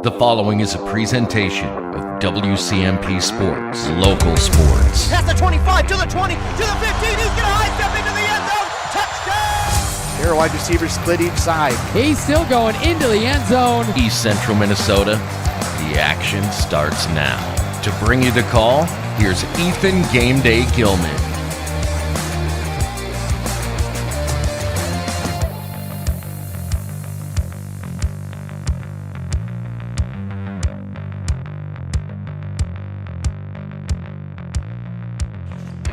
The following is a presentation of WCMP Sports, local sports. Past the 25, to the 20, to the 15, he's going to high step into the end zone, touchdown! Here, wide receivers split each side. He's still going into the end zone. East Central Minnesota, the action starts now. To bring you the call, here's Ethan Game Day Gilman.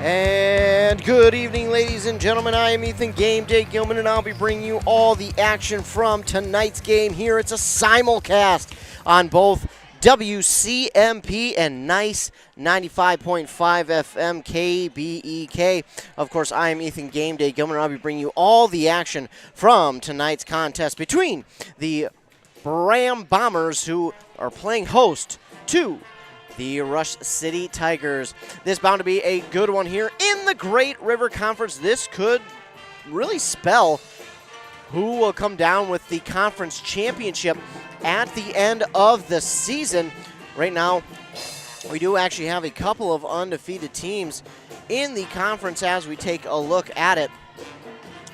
And good evening, ladies and gentlemen. I am Ethan Game Day Gilman, and I'll be bringing you all the action from tonight's game here. It's a simulcast on both WCMP and Nice 95.5 FM KBEK. Of course, I am Ethan Game Day Gilman, and I'll be bringing you all the action from tonight's contest between the Braham Bombers, who are playing host to the Rush City Tigers. This bound to be a good one here in the Great River Conference. This could really spell who will come down with the conference championship at the end of the season. Right now, we do actually have a couple of undefeated teams in the conference as we take a look at it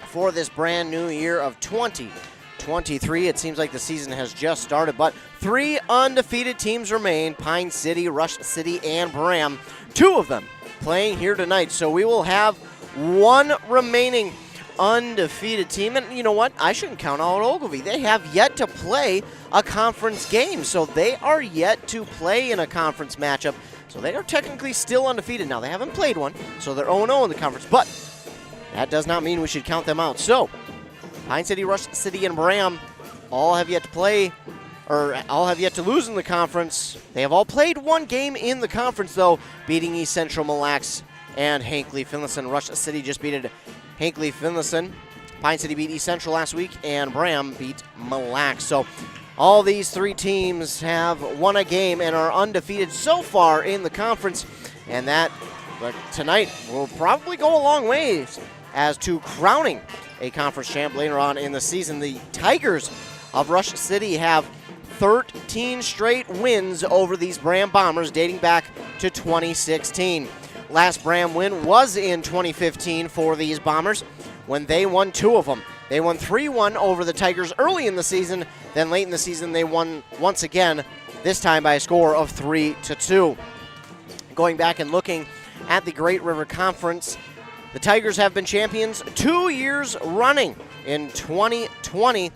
for this brand new year of 2023. It seems like the season has just started, but 3 undefeated teams remain: Pine City, Rush City, and Braham. 2 of them playing here tonight. So we will have 1 remaining undefeated team. And you know what? I shouldn't count out Ogilvie. They have yet to play a conference game. So they are yet to play in a conference matchup. So they are technically still undefeated. Now, they haven't played one, so they're 0-0 in the conference. But that does not mean we should count them out. So Pine City, Rush City, and Braham all have yet to play, or all have yet to lose in the conference. They have all played 1 game in the conference, though, beating East Central Mille Lacs and Hinckley-Finlayson. Rush City just beat Hinckley-Finlayson. Pine City beat East Central last week, and Braham beat Mille Lacs. So all these 3 teams have won a game and are undefeated so far in the conference, and that tonight will probably go a long ways as to crowning a conference champ later on in the season. The Tigers of Rush City have 13 straight wins over these Braham Bombers dating back to 2016. Last Braham win was in 2015 for these Bombers when they won 2 of them. They won 3-1 over the Tigers early in the season. Then late in the season they won once again, this time by a score of 3-2. Going back and looking at the Great River Conference, the Tigers have been champions 2 years running. In 2020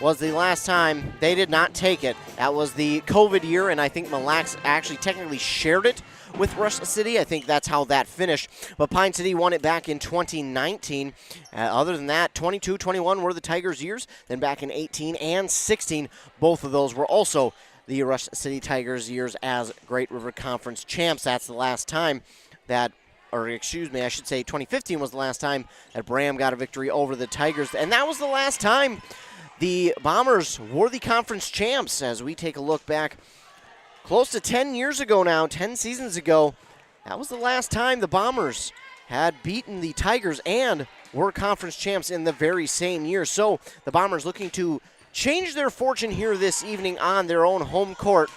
was the last time they did not take it. That was the COVID year, and I think Mille Lacs actually technically shared it with Rush City. I think that's how that finished. But Pine City won it back in 2019. Other than that, 22, 21 were the Tigers' years. Then back in 18 and 16, both of those were also the Rush City Tigers' years as Great River Conference champs. That's the last time that, or excuse me, I should say 2015 was the last time that Braham got a victory over the Tigers. And that was the last time the Bombers were the conference champs. As we take a look back close to 10 years ago now, 10 seasons ago, that was the last time the Bombers had beaten the Tigers and were conference champs in the very same year. So the Bombers looking to change their fortune here this evening on their own home court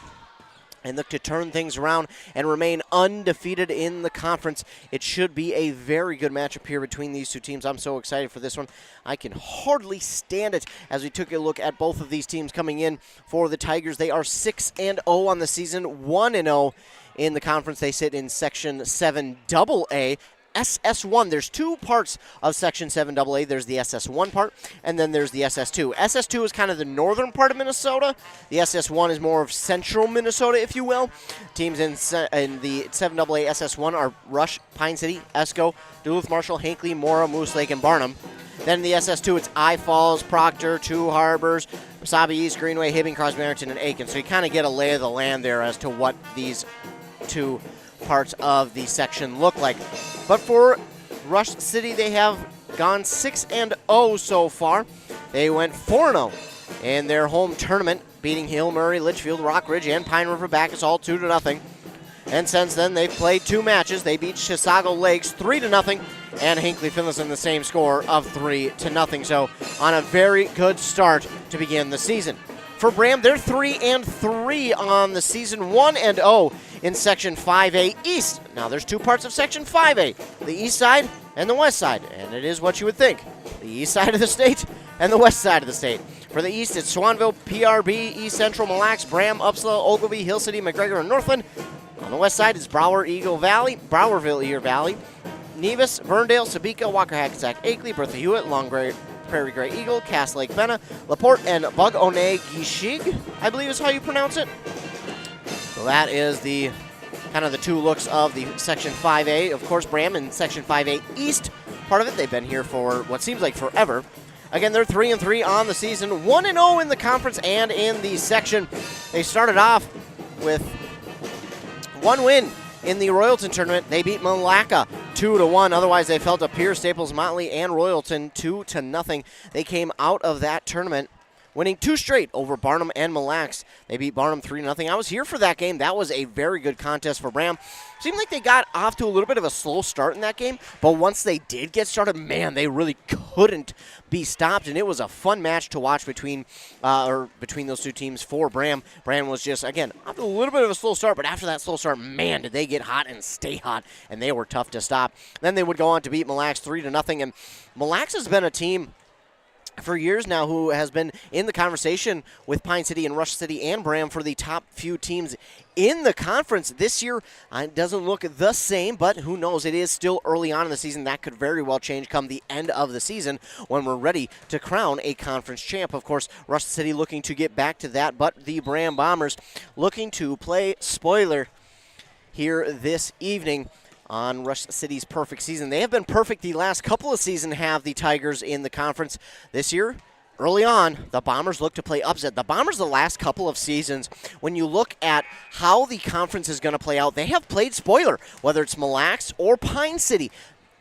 and look to turn things around and remain undefeated in the conference. It should be a very good matchup here between these 2 teams. I'm so excited for this one. I can hardly stand it as we took a look at both of these teams coming in. For the Tigers, they are 6-0 on the season, 1-0 in the conference. They sit in Section 7AA. SS1, there's 2 parts of Section 7AA. There's the SS1 part, and then there's the SS2. SS2 is kind of the northern part of Minnesota. The SS1 is more of central Minnesota, if you will. Teams in the 7AA SS1 are Rush, Pine City, Esco, Duluth, Marshall, Hinckley, Mora, Moose Lake, and Barnum. Then the SS2, it's I Falls, Proctor, Two Harbors, Wasabi East, Greenway, Hibbing, Crosby, Barrington, and Aiken. So you kind of get a lay of the land there as to what these 2 parts of the section look like. But for Rush City, they have gone 6-0 so far. They went 4-0 in their home tournament, beating Hill, Murray, Litchfield, Rockridge, and Pine River Bacchus all 2-0. And since then, they've played 2 matches. They beat Chisago Lakes 3-0, and Hinckley-Finlayson the same score of 3-0. So on a very good start to begin the season. for Braham, they're 3-3 on the season, 1-0 in Section 5A East. Now, there's two parts of Section 5A, the east side and the west side, and it is what you would think, the east side of the state and the west side of the state. For the east, it's Swanville, PRB, East Central, Mille Lacs, Braham, Upsala, Ogilvie, Hill City, McGregor, and Northland. On the west side is Browerville, Eagle Valley, Nevis, Verndale, Sabika, Walker, Hackensack, Akeley, Bertha Hewitt, Long Prairie Grey Eagle, Cass Lake Benna, LaPorte, and Bug-O-Nay-Gishig, I believe is how you pronounce it. So that is the kind of the two looks of the Section 5A. Of course, Braham in Section 5A East, part of it, they've been here for what seems like forever. Again, they're 3-3 on the season, 1-0 in the conference and in the section. They started off with one win in the Royalton tournament. They beat Malacca 2-1. Otherwise, they fell to Pierce, Staples, Motley, and Royalton 2-0. They came out of that tournament winning two straight over Barnum and Mille Lacs. They beat Barnum 3-0. I was here for that game. That was a very good contest for Braham. Seemed like they got off to a little bit of a slow start in that game, but once they did get started, man, they really couldn't be stopped, and it was a fun match to watch between those two teams for Braham. Braham was just, again, off to a little bit of a slow start, but after that slow start, man, did they get hot and stay hot, and they were tough to stop. Then they would go on to beat Mille Lacs 3-0, and Mille Lacs has been a team for years now who has been in the conversation with Pine City and Rush City and Braham for the top few teams in the conference. This year, it doesn't look the same, but who knows? It is still early on in the season. That could very well change come the end of the season when we're ready to crown a conference champ. Of course, Rush City looking to get back to that, but the Braham Bombers looking to play spoiler here this evening on Rush City's perfect season. They have been perfect the last couple of seasons, have the Tigers in the conference. This year, early on, the Bombers look to play upset. The Bombers the last couple of seasons, when you look at how the conference is going to play out, they have played spoiler, whether it's Mille Lacs or Pine City.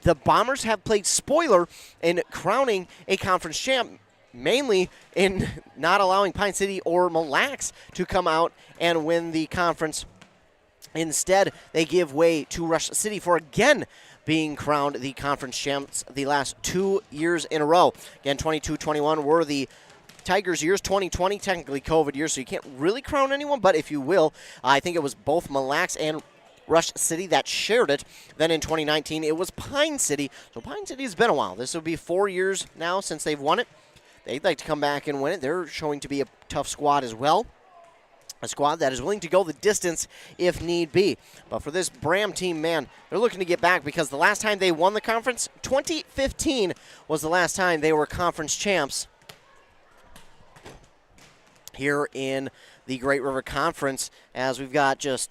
The Bombers have played spoiler in crowning a conference champ, mainly in not allowing Pine City or Mille Lacs to come out and win the conference. Instead, they give way to Rush City for again being crowned the conference champs the last 2 years in a row. Again, 22-21 were the Tigers' years. 2020, technically COVID years, so you can't really crown anyone, but if you will, I think it was both Mille Lacs and Rush City that shared it. Then in 2019, it was Pine City. So Pine City has been a while. This will be 4 years now since they've won it. They'd like to come back and win it. They're showing to be a tough squad as well. A squad that is willing to go the distance if need be. But for this Braham team, man, they're looking to get back because the last time they won the conference, 2015 was the last time they were conference champs here in the Great River Conference. As we've got just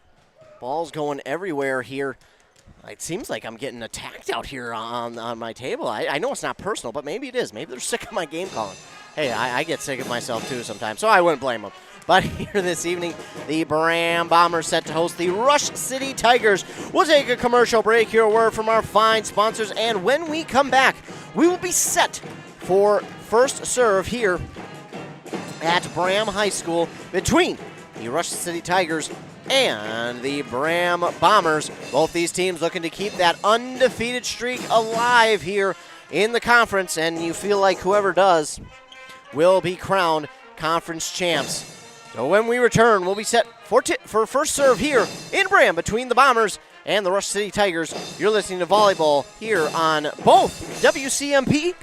balls going everywhere here. It seems like I'm getting attacked out here on my table. I know it's not personal, but maybe it is. Maybe they're sick of my game calling. Hey, I get sick of myself too sometimes, so I wouldn't blame them. But here this evening, the Braham Bombers set to host the Rush City Tigers. We'll take a commercial break, hear a word from our fine sponsors, and when we come back, we will be set for first serve here at Braham High School between the Rush City Tigers and the Braham Bombers. Both these teams looking to keep that undefeated streak alive here in the conference, and you feel like whoever does will be crowned conference champs. So when we return, we'll be set for first serve here in Braham between the Bombers and the Rush City Tigers. You're listening to Volleyball here on both WCMP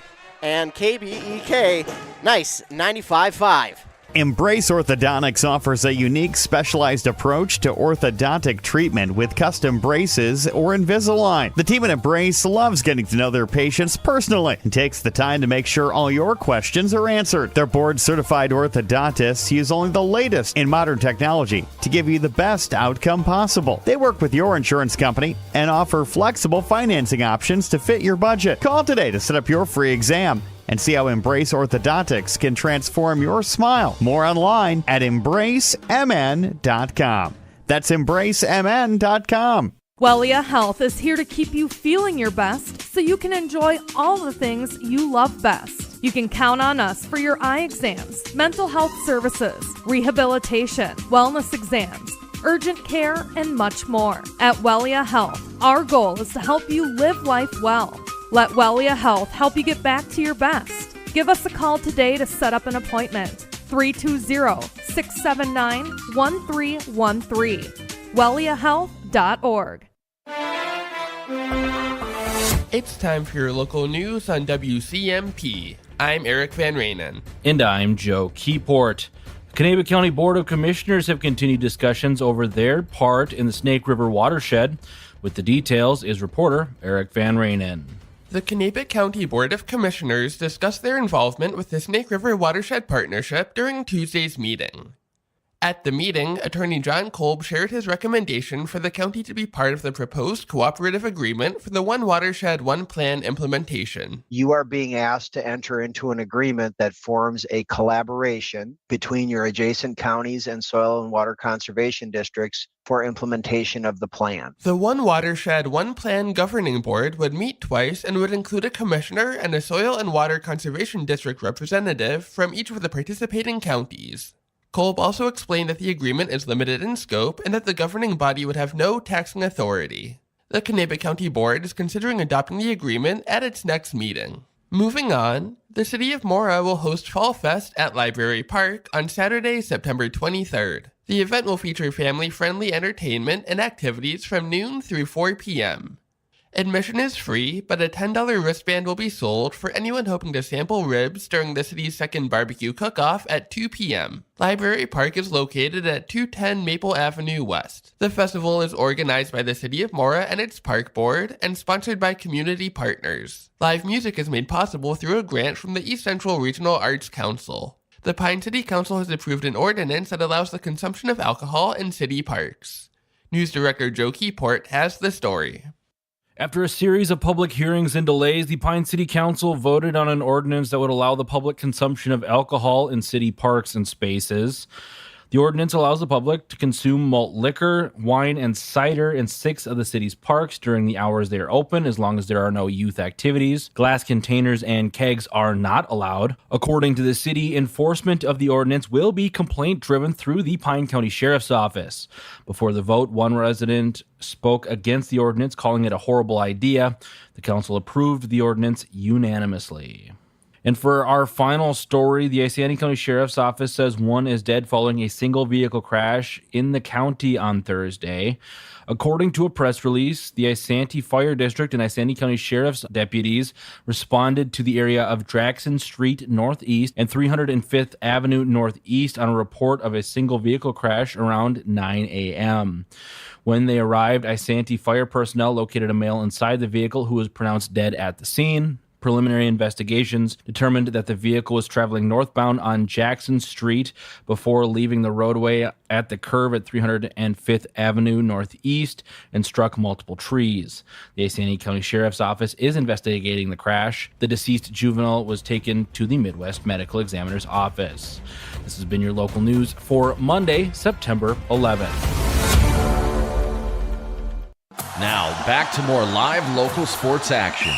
and KBEK. Nice 95.5. Embrace Orthodontics offers a unique, specialized approach to orthodontic treatment with custom braces or Invisalign. The team at Embrace loves getting to know their patients personally and takes the time to make sure all your questions are answered. Their board-certified orthodontists use only the latest in modern technology to give you the best outcome possible. They work with your insurance company and offer flexible financing options to fit your budget. Call today to set up your free exam and see how Embrace Orthodontics can transform your smile. More online at embracemn.com. That's embracemn.com. Wellia Health is here to keep you feeling your best so you can enjoy all the things you love best. You can count on us for your eye exams, mental health services, rehabilitation, wellness exams, urgent care, and much more. At Wellia Health, our goal is to help you live life well. Let Wellia Health help you get back to your best. Give us a call today to set up an appointment. 320-679-1313. WelliaHealth.org. It's time for your local news on WCMP. I'm Eric Van Rainen. And I'm Joe Keyport. The Kanabec County Board of Commissioners have continued discussions over their part in the Snake River watershed. With the details is reporter Eric Van Rainen. The Kanabec County Board of Commissioners discussed their involvement with the Snake River Watershed Partnership during Tuesday's meeting. At the meeting, Attorney John Kolb shared his recommendation for the county to be part of the proposed cooperative agreement for the One Watershed, One Plan implementation. You are being asked to enter into an agreement that forms a collaboration between your adjacent counties and soil and water conservation districts for implementation of the plan. The One Watershed, One Plan Governing Board would meet twice and would include a commissioner and a soil and water conservation district representative from each of the participating counties. Kolb also explained that the agreement is limited in scope and that the governing body would have no taxing authority. The Kanabec County Board is considering adopting the agreement at its next meeting. Moving on, the City of Mora will host Fall Fest at Library Park on Saturday, September 23rd. The event will feature family-friendly entertainment and activities from noon through 4 p.m. Admission is free, but a $10 wristband will be sold for anyone hoping to sample ribs during the city's second barbecue cook-off at 2 p.m. Library Park is located at 210 Maple Avenue West. The festival is organized by the City of Mora and its Park Board and sponsored by community partners. Live music is made possible through a grant from the East Central Regional Arts Council. The Pine City Council has approved an ordinance that allows the consumption of alcohol in city parks. News Director Joe Keyport has the story. After a series of public hearings and delays, the Pine City Council voted on an ordinance that would allow the public consumption of alcohol in city parks and spaces. The ordinance allows the public to consume malt liquor, wine, and cider in 6 of the city's parks during the hours they are open, as long as there are no youth activities. Glass containers and kegs are not allowed. According to the city, enforcement of the ordinance will be complaint-driven through the Pine County Sheriff's Office. Before the vote, one resident spoke against the ordinance, calling it a horrible idea. The council approved the ordinance unanimously. And for our final story, the Isanti County Sheriff's Office says one is dead following a single vehicle crash in the county on Thursday. According to a press release, the Isanti Fire District and Isanti County Sheriff's deputies responded to the area of Jackson Street Northeast and 305th Avenue Northeast on a report of a single vehicle crash around 9 a.m. When they arrived, Isanti fire personnel located a male inside the vehicle who was pronounced dead at the scene. Preliminary investigations determined that the vehicle was traveling northbound on Jackson Street before leaving the roadway at the curve at 305th Avenue Northeast and struck multiple trees. The Isanti County Sheriff's Office is investigating the crash. The deceased juvenile was taken to the Midwest Medical Examiner's office. This has been your local news for Monday, September 11th. Now, back to more live local sports action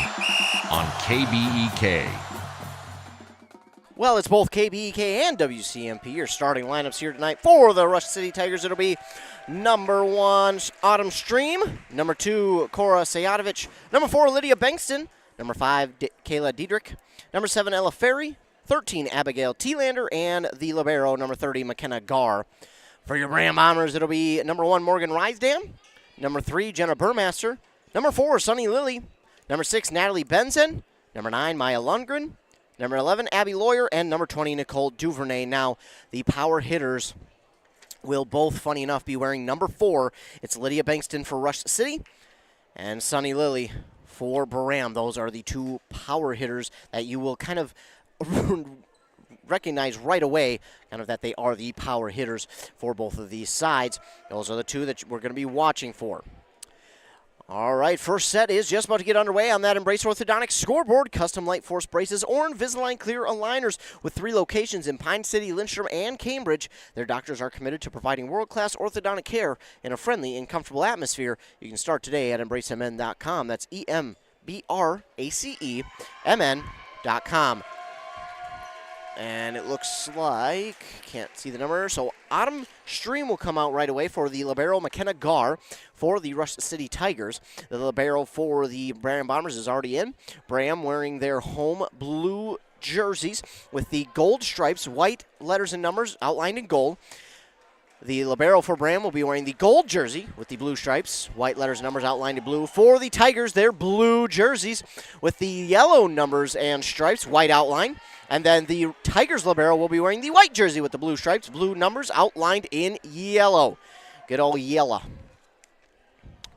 on KBEK. Well, it's both KBEK and WCMP. Your starting lineups here tonight for the Rush City Tigers. It'll be number 1, Autumn Stream. Number 2, Cora Sayadovich. Number 4, Lydia Bankston. Number 5, Kayla Diedrich. Number 7, Ella Ferry. 13, Abigail Thielander. And the libero, number 30, McKenna Garr. For your Braham Bombers, it'll be number 1, Morgan Rysdam. Number 3, Jenna Burmaster. Number 4, Sunny Lilly. Number 6, Natalie Benson. Number 9, Maya Lundgren. Number 11, Abby Lawyer. And number 20, Nicole Duvernay. Now, the power hitters will both, funny enough, be wearing number 4. It's Lydia Bankston for Rush City and Sunny Lilly for Braham. Those are the 2 power hitters that you will kind of recognize right away, kind of that they are the power hitters for both of these sides. Those are the 2 that we're going to be watching for. All right, first set is just about to get underway on that Embrace Orthodontics scoreboard. Custom light force braces or Invisalign clear aligners with 3 locations in Pine City, Lindstrom, and Cambridge. Their doctors are committed to providing world-class orthodontic care in a friendly and comfortable atmosphere. You can start today at EmbraceMN.com. That's EMBRACEMN.com. And it looks like, can't see the number, so Autumn Stream will come out right away for the libero McKenna Garr for the Rush City Tigers. The libero for the Braham Bombers is already in. Braham wearing their home blue jerseys with the gold stripes, white letters and numbers outlined in gold. The libero for Braham will be wearing the gold jersey with the blue stripes, white letters and numbers outlined in blue. For the Tigers, their blue jerseys with the yellow numbers and stripes, white outline. And then the Tigers libero will be wearing the white jersey with the blue stripes, blue numbers outlined in yellow. Good old yellow.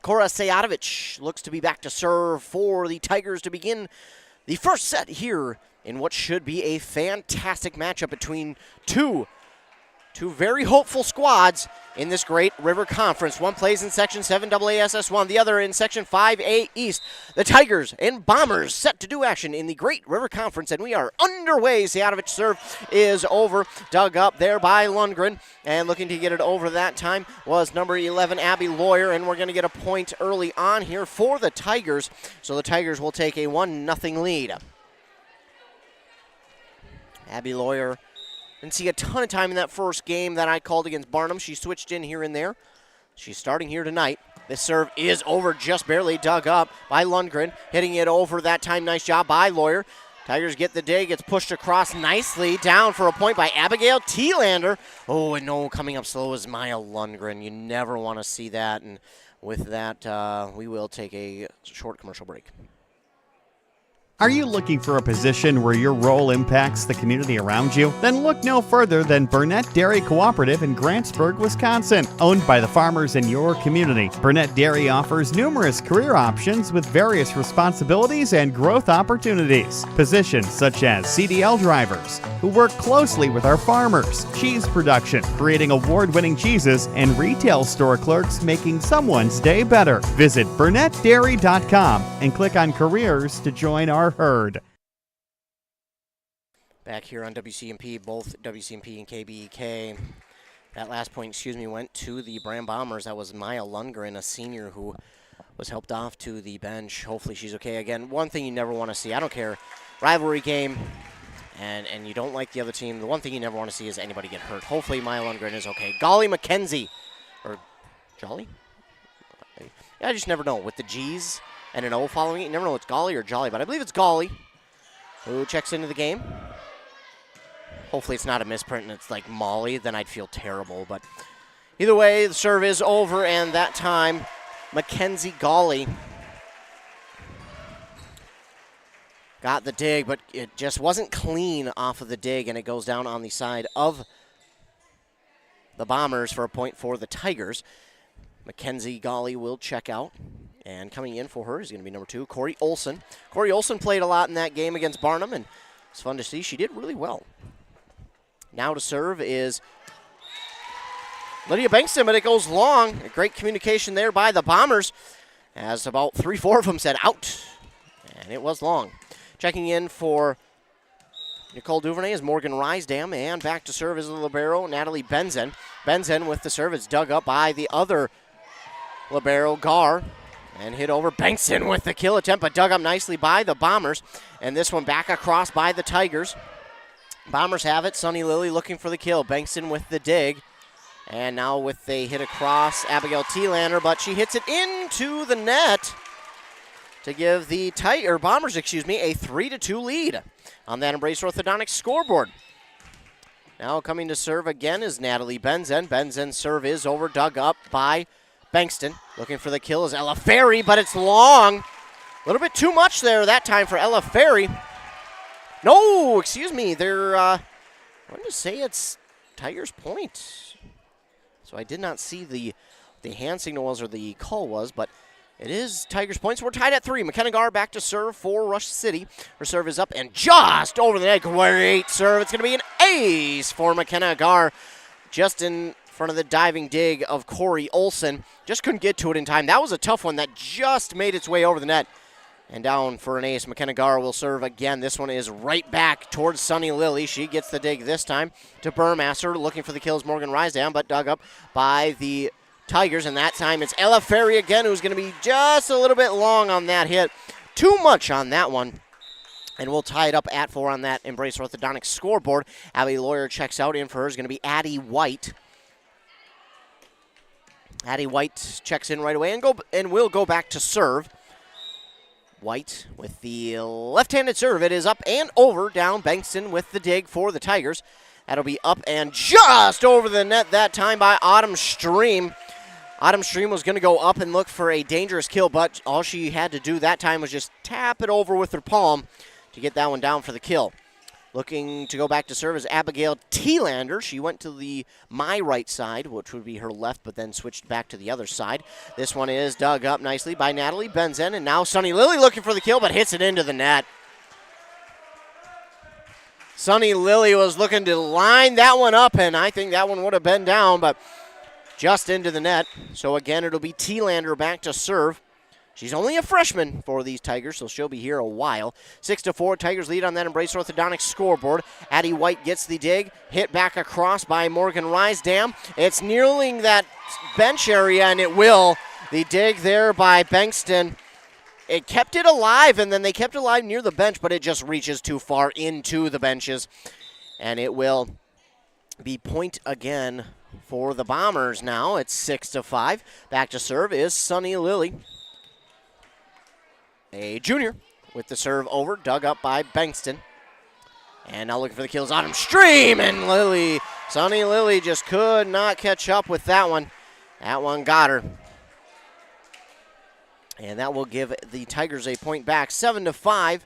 Kora Sejatovic looks to be back to serve for the Tigers to begin the first set here in what should be a fantastic matchup between two very hopeful squads in this great River Conference. One plays in Section 7 AASS1, the other in Section 5A East. The Tigers and Bombers set to do action in the great River Conference, and we are underway. Sejatovic serve is over, dug up there by Lundgren, and looking to get it over that time was number 11, Abby Lawyer, and we're going to get a point early on here for the Tigers, so the Tigers will take a 1-0 lead. Abby Lawyer didn't see a ton of time in that first game that I called against Barnum. She switched in here and there. She's starting here tonight. This serve is over, just barely dug up by Lundgren. Hitting it over that time. Nice job by Lawyer. Tigers get the dig. Gets pushed across nicely. Down for a point by Abigail Thielander. Oh, and no, coming up slow is Maya Lundgren. You never want to see that. And with that, we will take a short commercial break. Are you looking for a position where your role impacts the community around you? Then look no further than Burnett Dairy Cooperative in Grantsburg, Wisconsin. Owned by the farmers in your community, Burnett Dairy offers numerous career options with various responsibilities and growth opportunities. Positions such as CDL drivers, who work closely with our farmers, cheese production, creating award-winning cheeses, and retail store clerks making someone's day better. Visit BurnettDairy.com and click on Careers to join our herd. Back here on WCMP, both WCMP and KBEK. That last point, went to the Braham Bombers. That was Maya Lundgren, a senior who was helped off to the bench. Hopefully she's okay. Again, one thing you never want to see, I don't care, rivalry game, and you don't like the other team, the one thing you never want to see is anybody get hurt. Hopefully Maya Lundgren is okay. Golly McKenzie, or Jolly? Yeah, I just never know. With the G's and an O following it, you never know if it's Golly or Jolly, but I believe it's Golly who checks into the game. Hopefully it's not a misprint and it's like Molly, then I'd feel terrible. But either way, the serve is over, and that time, Mackenzie Golly got the dig, but it just wasn't clean off of the dig, and it goes down on the side of the Bombers for a point for the Tigers. Mackenzie Golly will check out. And coming in for her is going to be number 2, Corey Olson. Corey Olson played a lot in that game against Barnum, and it's fun to see. She did really well. Now to serve is Lydia Bankston, but it goes long. A great communication there by the Bombers, as about 3-4 of them said out, and it was long. Checking in for Nicole Duvernay is Morgan Rysdam, and back to serve is the libero, Natalie Benzen. Benzen with the serve. It's dug up by the other libero, Gar. And hit over. Bankston with the kill attempt, but dug up nicely by the Bombers. And this one back across by the Tigers. Bombers have it. Sunny Lily looking for the kill. Bankston with the dig. And now with the hit across, Abigail Thielander, but she hits it into the net to give the Bombers, a 3-2 lead on that Embrace Orthodontics scoreboard. Now coming to serve again is Natalie Benzen. Benzen's serve is over, dug up by Bankston. Looking for the kill is Ella Ferry, but it's long. A little bit too much there that time for Ella Ferry. No, they're going to say it's Tigers' point. So I did not see the hand signal was or the call was, but it is Tigers' points. We're tied at 3. McKenna Gar back to serve for Rush City. Her serve is up and just over the net. Great serve. It's going to be an ace for McKenna Gar. Just in front of the diving dig of Corey Olson. Just couldn't get to it in time. That was a tough one that just made its way over the net. And down for an ace. McKenna Gar will serve again. This one is right back towards Sunny Lily. She gets the dig this time to Burmaster. Looking for the kills, Morgan Rysdam, but dug up by the Tigers. And that time it's Ella Ferry again, who's going to be just a little bit long on that hit. Too much on that one. And we'll tie it up at 4 on that Embrace Orthodontics scoreboard. Abby Lawyer checks out. In for her is going to be Addie White. Addie White checks in right away and will go back to serve. White with the left-handed serve. It is up and over. Down Bankston with the dig for the Tigers. That'll be up and just over the net that time by Autumn Stream. Autumn Stream was going to go up and look for a dangerous kill, but all she had to do that time was just tap it over with her palm to get that one down for the kill. Looking to go back to serve is Abigail Thielander. She went to my right side, which would be her left, but then switched back to the other side. This one is dug up nicely by Natalie Benzen, and now Sunny Lily looking for the kill, but hits it into the net. Sunny Lily was looking to line that one up, and I think that one would have been down, but just into the net. So again, it'll be Thielander back to serve. She's only a freshman for these Tigers, so she'll be here a while. 6-4, Tigers lead on that Embrace Orthodontics scoreboard. Addie White gets the dig, hit back across by Morgan Rysdam. It's nearing that bench area, and it will. The dig there by Bankston. It kept it alive, and then they kept it alive near the bench, but it just reaches too far into the benches. And it will be point again for the Bombers now. It's 6-5. Back to serve is Sunny Lily. A junior with the serve over, dug up by Bankston. And now looking for the kills, Autumn Stream, and Sunny Lily just could not catch up with that one. That one got her. And that will give the Tigers a point back. 7-5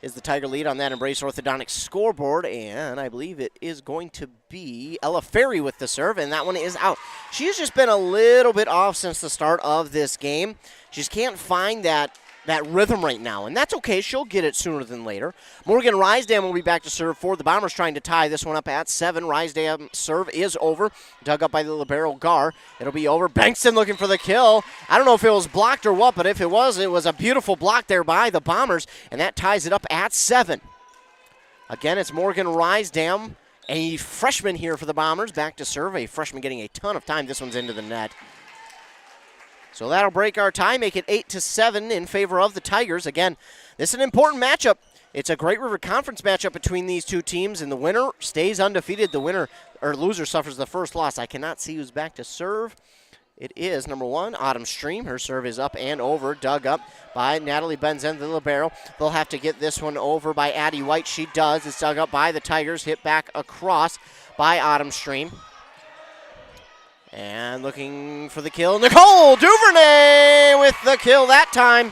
is the Tiger lead on that Embrace Orthodontics scoreboard. And I believe it is going to be Ella Ferry with the serve, and that one is out. She's just been a little bit off since the start of this game. She just can't find that rhythm right now, and that's okay. She'll get it sooner than later. Morgan Rysdam will be back to serve for the Bombers, trying to tie this one up at 7. Rysdam serve is over. Dug up by the libero Gar. It'll be over. Bankston looking for the kill. I don't know if it was blocked or what, but if it was a beautiful block there by the Bombers, and that ties it up at 7. Again, it's Morgan Rysdam, a freshman here for the Bombers, back to serve. A freshman getting a ton of time. This one's into the net. So that'll break our tie, make it 8-7 in favor of the Tigers. Again, this is an important matchup. It's a Great River Conference matchup between these two teams, and the winner stays undefeated. The winner or loser suffers the first loss. I cannot see who's back to serve. It is number 1, Autumn Stream. Her serve is up and over, dug up by Natalie Benzen, the libero. They'll have to get this one over by Addie White. She does. It's dug up by the Tigers, hit back across by Autumn Stream. And looking for the kill, Nicole Duvernay with the kill that time.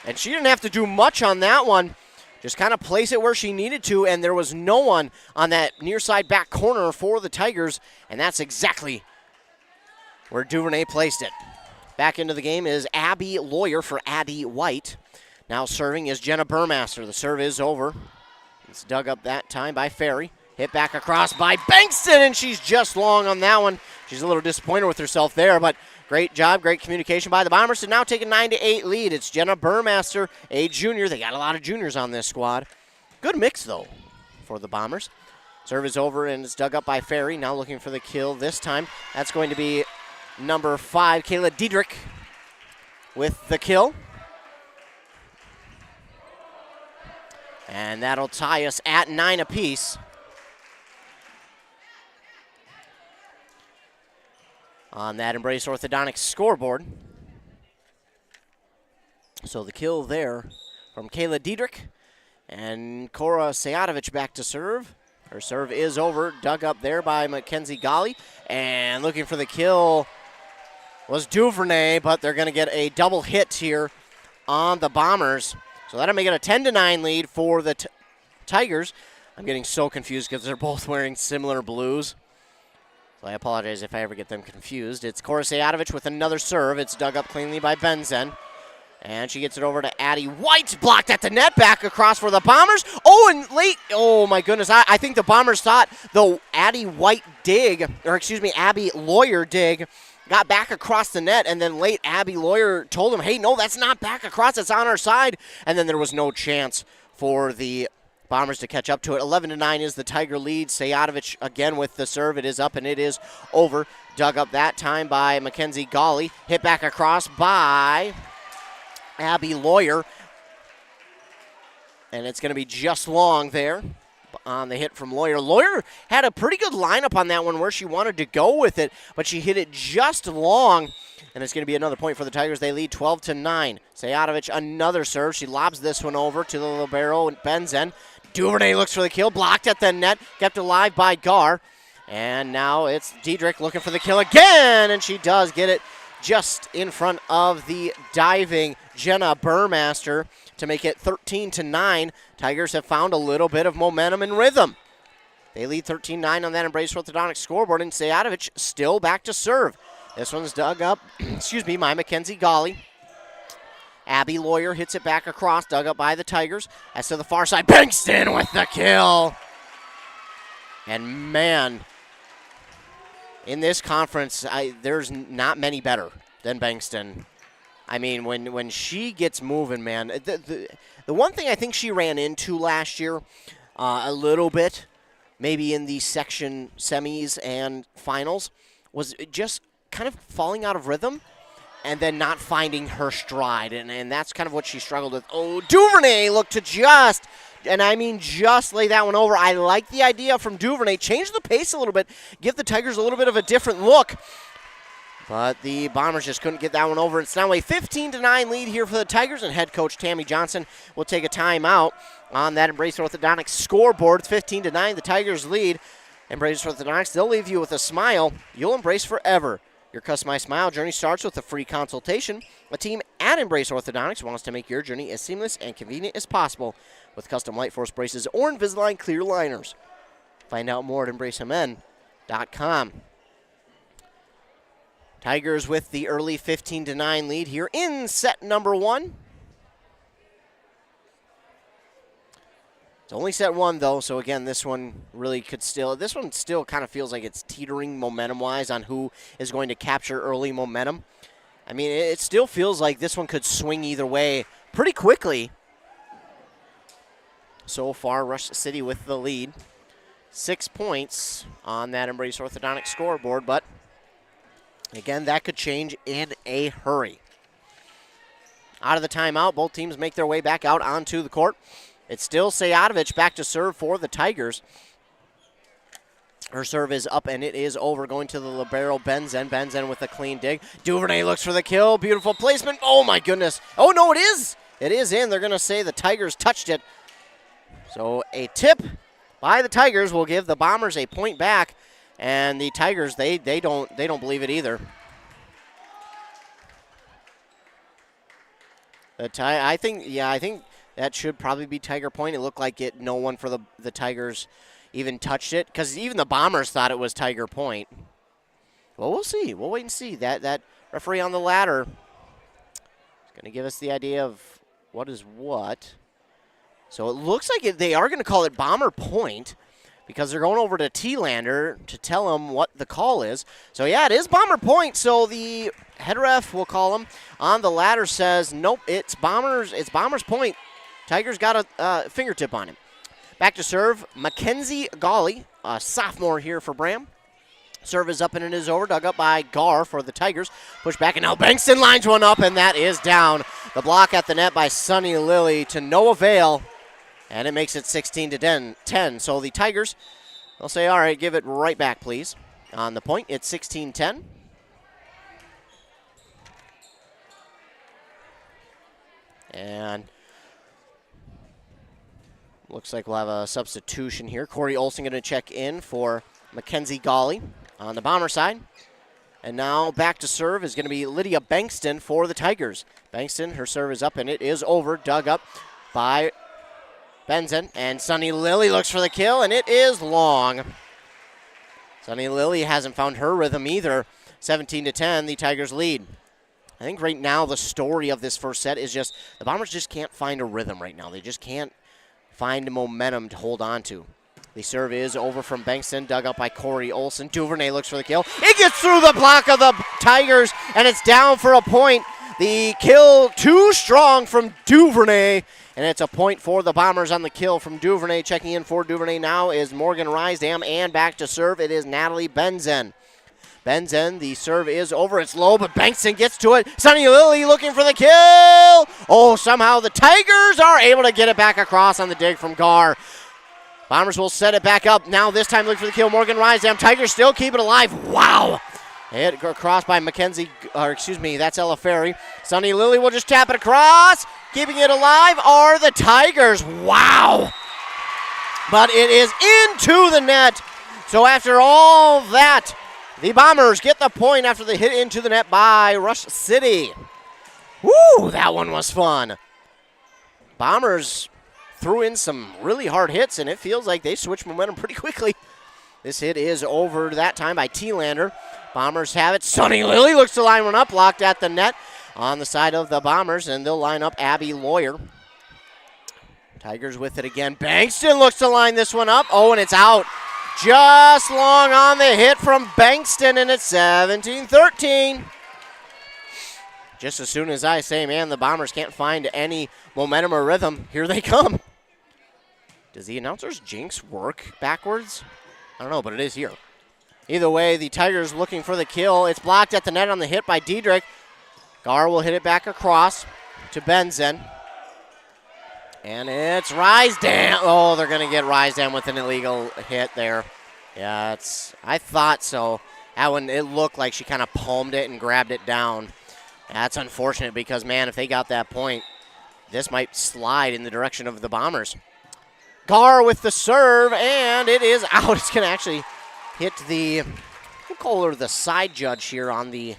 And she didn't have to do much on that one. Just kind of place it where she needed to, and there was no one on that near side back corner for the Tigers, and that's exactly where Duvernay placed it. Back into the game is Abby Lawyer for Addie White. Now serving is Jenna Burmaster. The serve is over. It's dug up that time by Ferry. Hit back across by Bankston, and she's just long on that one. She's a little disappointed with herself there, but great job, great communication by the Bombers to now take a 9-8 lead. It's Jenna Burmaster, a junior. They got a lot of juniors on this squad. Good mix, though, for the Bombers. Serve is over, and it's dug up by Ferry. Now looking for the kill this time. That's going to be number 5, Kayla Diedrich, with the kill. And that'll tie us at 9 apiece. On that Embrace Orthodontics scoreboard. So the kill there from Kayla Diedrich. And Cora Sejadovic back to serve. Her serve is over, dug up there by Mackenzie Golly. And looking for the kill was Duvernay, but they're going to get a double hit here on the Bombers. So that'll make it a 10-9 lead for the Tigers. I'm getting so confused because they're both wearing similar blues. So I apologize if I ever get them confused. It's Cora Sejadovic with another serve. It's dug up cleanly by Benzen. And she gets it over to Addie White. Blocked at the net. Back across for the Bombers. Oh, and late. Oh, my goodness. I think the Bombers thought the Addie White dig, or excuse me, Abby Lawyer dig, got back across the net. And then late, Abby Lawyer told him, hey, no, that's not back across. It's on our side. And then there was no chance for the Bombers to catch up to it. 11-9 is the Tiger lead. Sejadovic again with the serve. It is up and it is over. Dug up that time by Mackenzie Golly. Hit back across by Abby Lawyer. And it's going to be just long there on the hit from Lawyer. Lawyer had a pretty good lineup on that one where she wanted to go with it, but she hit it just long. and it's going to be another point for the Tigers. They lead 12-9. Sayatovich, another serve. She lobs this one over to the libero, Benzen. Duvernay looks for the kill, blocked at the net, kept alive by Gar. And now it's Diedrich looking for the kill again, and she does get it just in front of the diving Jenna Burmaster to make it 13-9. Tigers have found a little bit of momentum and rhythm. They lead 13-9 on that Embrace Orthodontics scoreboard, and Sayatovich still back to serve. This one's dug up, by Mackenzie Golly. Abby Lawyer hits it back across, dug up by the Tigers. As to the far side, Bankston with the kill. And man, in this conference, there's not many better than Bankston. I mean, when she gets moving, man, the one thing I think she ran into last year a little bit, maybe in the section semis and finals, was just kind of falling out of rhythm and then not finding her stride. And that's kind of what she struggled with. Oh, Duvernay looked to just lay that one over. I like the idea from Duvernay. Change the pace a little bit. Give the Tigers a little bit of a different look. But the Bombers just couldn't get that one over. It's now a 15-9 lead here for the Tigers, and head coach Tammy Johnson will take a timeout on that Embrace Orthodontics scoreboard. It's 15-9. The Tigers lead. Embrace Orthodontics, they'll leave you with a smile you'll embrace forever. Your customized smile journey starts with a free consultation. A team at Embrace Orthodontics wants to make your journey as seamless and convenient as possible with custom Light Force braces or Invisalign clear liners. Find out more at embracemn.com. Tigers with the early 15-9 lead here in set number 1. It's only set 1, though, so again, this one still kind of feels like it's teetering momentum-wise on who is going to capture early momentum. I mean, it still feels like this one could swing either way pretty quickly. So far, Rush City with the lead. 6 points on that Embrace Orthodontics scoreboard, but again, that could change in a hurry. Out of the timeout, both teams make their way back out onto the court. It's still Sayatovich back to serve for the Tigers. Her serve is up, and it is over, going to the libero, Benzen. Benzen with a clean dig. Duvernay looks for the kill. Beautiful placement. Oh, my goodness. Oh, no, it is. It is in. They're going to say the Tigers touched it. So a tip by the Tigers will give the Bombers a point back, and the Tigers, they don't believe it either. I think that should probably be Tiger point. It looked like no one for the Tigers even touched it, because even the Bombers thought it was Tiger point. Well, we'll see. We'll wait and see. That referee on the ladder is going to give us the idea of what is what. So it looks like they are going to call it Bomber point, because they're going over to T-Lander to tell him what the call is. So, yeah, it is Bomber point. So the head ref, we'll call him, on the ladder says, nope, it's Bombers point. Tigers got a fingertip on him. Back to serve, Mackenzie Golly, a sophomore here for Braham. Serve is up and it is over, dug up by Gar for the Tigers. Push back, and now Bankston lines one up, and that is down. The block at the net by Sunny Lilly to no avail, and it makes it 16-10. So the Tigers, they'll say, all right, give it right back, please. On the point, it's 16-10. And looks like we'll have a substitution here. Corey Olsen going to check in for Mackenzie Golly on the Bomber side. And now back to serve is going to be Lydia Bankston for the Tigers. Bankston, her serve is up, and it is over. Dug up by Benzen. And Sunny Lilly looks for the kill, and it is long. Sunny Lilly hasn't found her rhythm either. 17-10, the Tigers lead. I think right now the story of this first set is just the Bombers just can't find a rhythm right now. They just can't find momentum to hold on to. The serve is over from Bankston, dug up by Corey Olsen. Duvernay looks for the kill. It gets through the block of the Tigers, and it's down for a point. The kill too strong from Duvernay, and it's a point for the Bombers on the kill from Duvernay. Checking in for Duvernay now is Morgan Rysdam, and back to serve it is Natalie Benzen. Benzen, the serve is over. It's low, but Bankston gets to it. Sunny Lilly looking for the kill. Oh, somehow the Tigers are able to get it back across on the dig from Gar. Bombers will set it back up. Now this time looking for the kill. Morgan Rysdam. Tigers still keep it alive. Wow. Hit across by that's Ella Ferry. Sunny Lily will just tap it across. Keeping it alive are the Tigers. Wow. But it is into the net. So after all that, the Bombers get the point after the hit into the net by Rush City. Woo, that one was fun. Bombers threw in some really hard hits, and it feels like they switched momentum pretty quickly. This hit is over that time by T-Lander. Bombers have it. Sunny Lily looks to line one up, blocked at the net on the side of the Bombers, and they'll line up Abby Lawyer. Tigers with it again. Bankston looks to line this one up. Oh, and it's out. Just long on the hit from Bankston, and it's 17-13. Just as soon as I say, man, the Bombers can't find any momentum or rhythm, here they come. Does the announcer's jinx work backwards? I don't know, but it is here. Either way, the Tigers looking for the kill. It's blocked at the net on the hit by Diedrich. Gar will hit it back across to Benzen. And it's Rysdam. Oh, they're going to get Rysdam with an illegal hit there. Yeah, I thought so. That one, it looked like she kind of palmed it and grabbed it down. That's unfortunate because, man, if they got that point, this might slide in the direction of the Bombers. Gar with the serve, and it is out. It's going to actually hit we'll call her the side judge here on the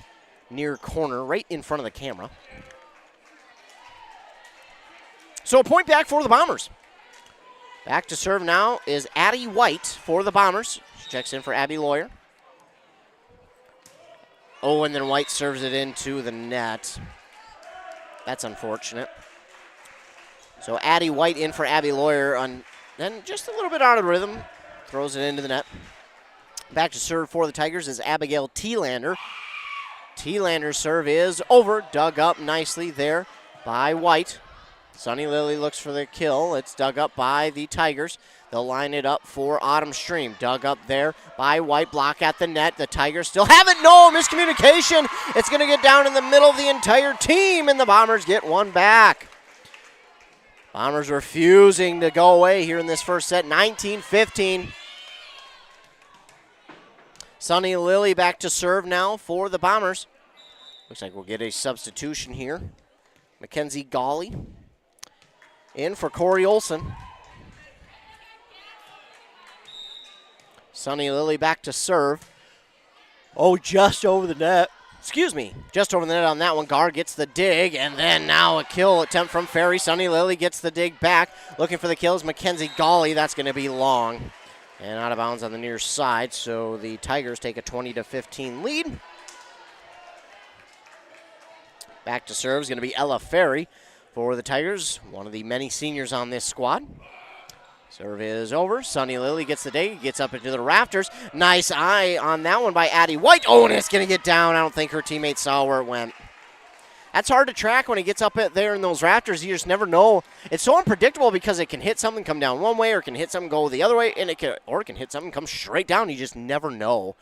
near corner, right in front of the camera. So a point back for the Bombers. Back to serve now is Addie White for the Bombers. She checks in for Abby Lawyer. Oh, and then White serves it into the net. That's unfortunate. So Addie White in for Abby Lawyer, then just a little bit out of rhythm. Throws it into the net. Back to serve for the Tigers is Abigail T-Lander. T-Lander's serve is over. Dug up nicely there by White. Sunny Lily looks for the kill. It's dug up by the Tigers. They'll line it up for Autumn Stream. Dug up there by White. Block at the net. The Tigers still have it. No, miscommunication. It's going to get down in the middle of the entire team, and the Bombers get one back. Bombers refusing to go away here in this first set. 19-15. Sunny Lily back to serve now for the Bombers. Looks like we'll get a substitution here. Mackenzie Gawley in for Corey Olson. Sunny Lily back to serve. Oh, just over the net. Just over the net on that one. Gar gets the dig, and then now a kill attempt from Ferry. Sunny Lily gets the dig back. Looking for the kills, Mackenzie Gawley. That's going to be long. And out of bounds on the near side, so the Tigers take a 20-15 lead. Back to serve is going to be Ella Ferry for the Tigers, one of the many seniors on this squad. Serve is over. Sunny Lily gets the dig, gets up into the rafters. Nice eye on that one by Addie White. Oh, and it's going to get down. I don't think her teammates saw where it went. That's hard to track when it gets up there in those rafters. You just never know. It's so unpredictable because it can hit something, come down one way, or it can hit something, go the other way, and it can hit something, come straight down. You just never know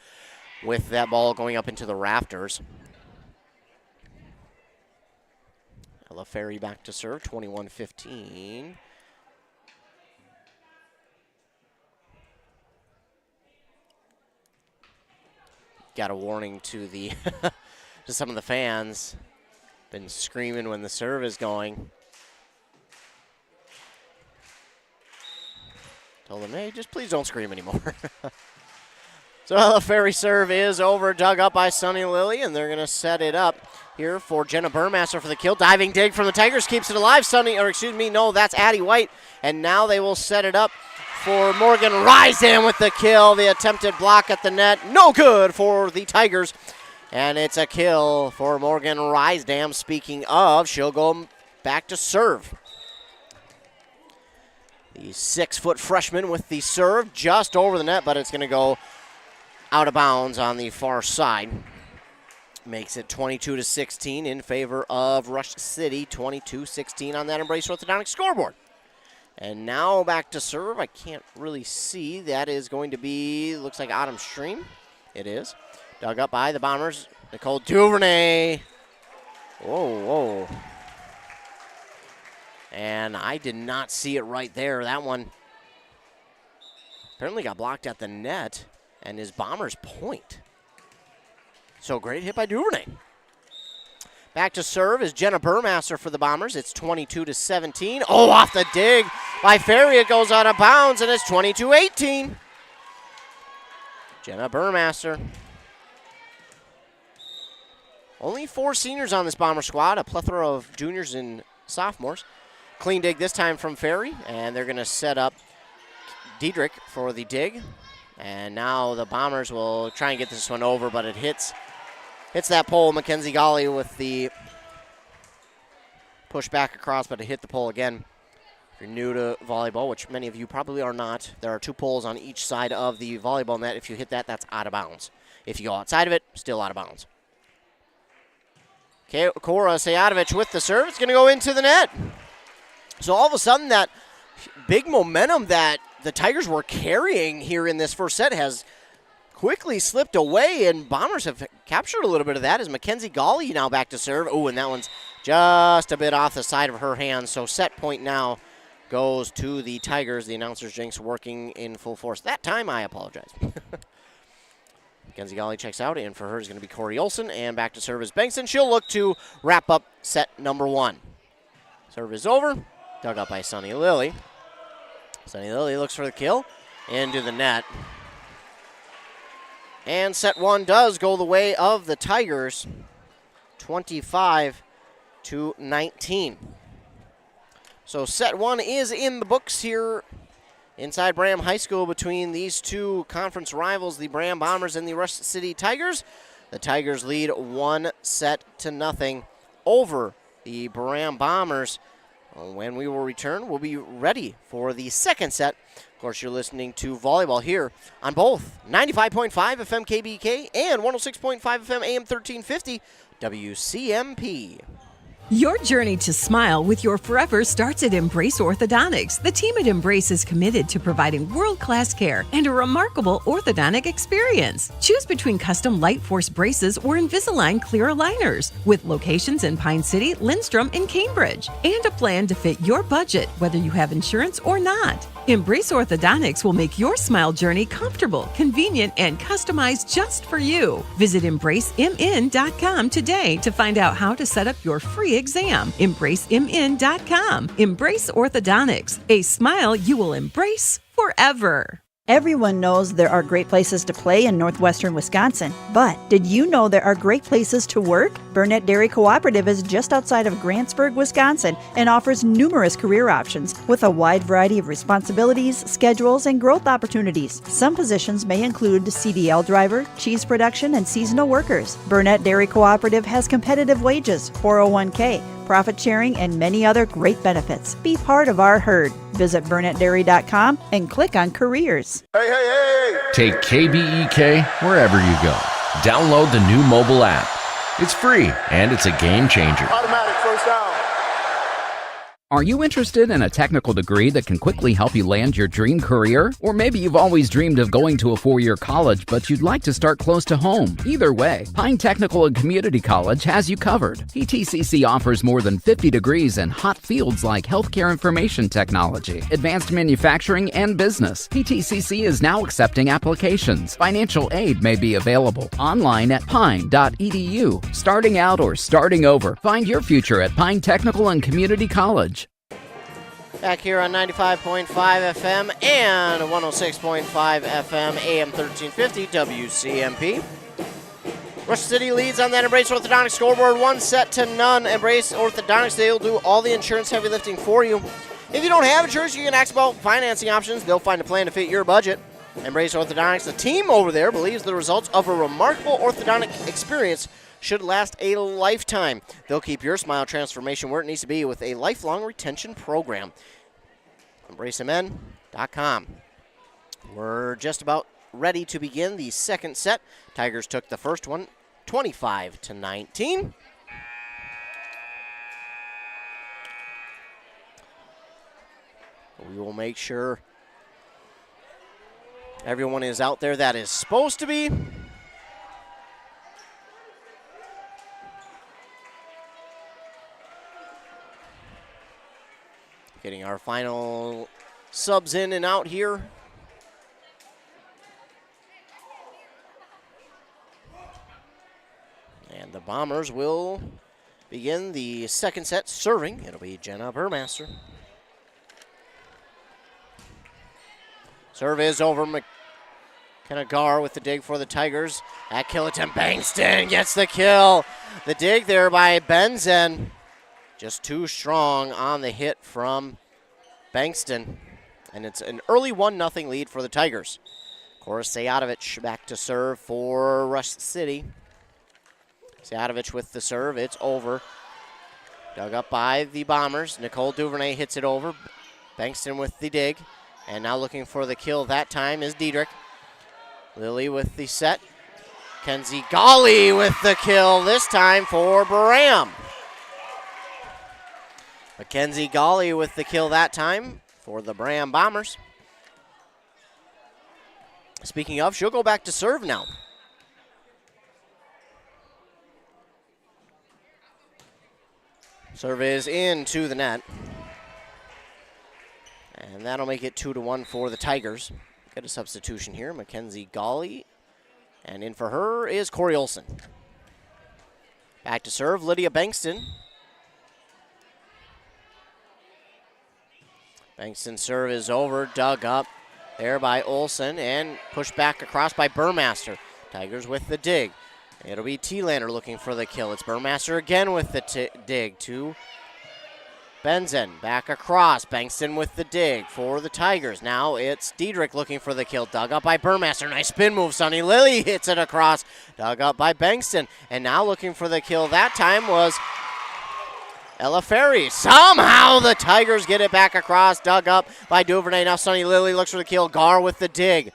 with that ball going up into the rafters. Ella Ferry back to serve, 21-15. Got a warning to to some of the fans. Been screaming when the serve is going. Told them, hey, just please don't scream anymore. So Ella Ferry serve is over, dug up by Sunny Lily, and they're going to set it up here for Jenna Burmaster for the kill. Diving dig from the Tigers keeps it alive. That's Addie White. And now they will set it up for Morgan Rysdam with the kill. The attempted block at the net, no good for the Tigers. And it's a kill for Morgan Rysdam. Speaking of, she'll go back to serve. The 6-foot freshman with the serve just over the net, but it's going to go out of bounds on the far side. Makes it 22-16 in favor of Rush City. 22-16 on that Embrace Orthodontic scoreboard. And now back to serve. I can't really see. That is going to be, looks like Autumn Stream. It is. Dug up by the Bombers. Nicole Duvernay. Whoa. And I did not see it right there. That one apparently got blocked at the net and is Bombers' point. So great hit by Duvernay. Back to serve is Jenna Burmaster for the Bombers. It's 22-17. Oh, off the dig by Ferry. It goes out of bounds, and it's 22-18. Jenna Burmaster. Only 4 seniors on this Bomber squad, a plethora of juniors and sophomores. Clean dig this time from Ferry, and they're going to set up Diedrich for the dig. And now the Bombers will try and get this one over, but it hits that pole. Mackenzie Golly with the push back across, but it hit the pole again. If you're new to volleyball, which many of you probably are not, there are 2 poles on each side of the volleyball net. If you hit that, that's out of bounds. If you go outside of it, still out of bounds. Okay, Cora Sayadovich with the serve. It's going to go into the net. So all of a sudden, that big momentum that the Tigers were carrying here in this first set has quickly slipped away, and Bombers have captured a little bit of that as Mackenzie Golly now back to serve. Oh, and that one's just a bit off the side of her hand. So set point now goes to the Tigers. The announcer's jinx working in full force. That time, I apologize. Mackenzie Golly checks out, and for her is going to be Corey Olson, and back to serve is Bengtson. She'll look to wrap up set number 1. Serve is over. Dug up by Sunny Lily. Sunny Lily looks for the kill into the net. And set 1 does go the way of the Tigers, 25-19. So set 1 is in the books here inside Braham High School between these 2 conference rivals, the Braham Bombers and the Rush City Tigers. The Tigers lead 1-0 over the Braham Bombers. When we will return, we'll be ready for the second set. Of course, you're listening to volleyball here on both 95.5 FM KBK and 106.5 FM AM 1350 WCMP. Your journey to smile with your forever starts at Embrace Orthodontics. The team at Embrace is committed to providing world-class care and a remarkable orthodontic experience. Choose between custom Light Force braces or Invisalign clear aligners with locations in Pine City, Lindstrom, and Cambridge, and a plan to fit your budget, whether you have insurance or not. Embrace Orthodontics will make your smile journey comfortable, convenient, and customized just for you. Visit EmbraceMN.com today to find out how to set up your free exam. EmbraceMN.com. Embrace Orthodontics. A smile you will embrace forever. Everyone knows there are great places to play in northwestern Wisconsin, but did you know there are great places to work? Burnett Dairy Cooperative is just outside of Grantsburg, Wisconsin, and offers numerous career options with a wide variety of responsibilities, schedules, and growth opportunities. Some positions may include CDL driver, cheese production, and seasonal workers. Burnett Dairy Cooperative has competitive wages, 401k, profit sharing, and many other great benefits. Be part of our herd. Visit BurnettDairy.com and click on careers. Take KBEK wherever you go. Download the new mobile app. It's free, and it's a game changer. Automatic first down. Are you interested in a technical degree that can quickly help you land your dream career? Or maybe you've always dreamed of going to a 4-year college, but you'd like to start close to home. Either way, Pine Technical and Community College has you covered. PTCC offers more than 50 degrees in hot fields like healthcare information technology, advanced manufacturing, and business. PTCC is now accepting applications. Financial aid may be available online at pine.edu. Starting out or starting over, find your future at Pine Technical and Community College. Back here on 95.5 FM and 106.5 FM AM 1350 WCMP. Rush City leads on that Embrace Orthodontics scoreboard, 1-0. Embrace Orthodontics, they'll do all the insurance heavy lifting for you. If you don't have insurance, you can ask about financing options. They'll find a plan to fit your budget. Embrace Orthodontics, the team over there, believes the results of a remarkable orthodontic experience should last a lifetime. They'll keep your smile transformation where it needs to be with a lifelong retention program. EmbraceMN.com. We're just about ready to begin the second set. Tigers took the first one, 25-19. We will make sure everyone is out there that is supposed to be. Getting our final subs in and out here. And the Bombers will begin the second set serving. It'll be Jenna Burmaster. Serve is over. McKenna Gar with the dig for the Tigers. At kill attempt, Bankston gets the kill. The dig there by Benzen. Just too strong on the hit from Bankston. And it's an early 1-0 lead for the Tigers. Of course, Sejatovic back to serve for Rush City. Sejatovic with the serve. It's over. Dug up by the Bombers. Nicole Duvernay hits it over. Bankston with the dig. And now looking for the kill that time is Diedrich. Lilly with the set. Kenzie Golly with the kill this time for Braham. Mackenzie Golly with the kill that time for the Braham Bombers. Speaking of, she'll go back to serve now. Serve is into the net. And that'll make it 2-1 for the Tigers. Get a substitution here. Mackenzie Golly. And in for her is Corey Olson. Back to serve, Lydia Bankston. Bankston's serve is over, dug up there by Olson, and pushed back across by Burmaster. Tigers with the dig. It'll be T-Lander looking for the kill. It's Burmaster again with the dig to Benzen. Back across. Bankston with the dig for the Tigers. Now it's Diedrich looking for the kill. Dug up by Burmaster. Nice spin move. Sunny Lilly hits it across. Dug up by Bankston. And now looking for the kill that time was Ella Ferry. Somehow the Tigers get it back across. Dug up by Duvernay. Now Sunny Lilly looks for the kill. Gar with the dig.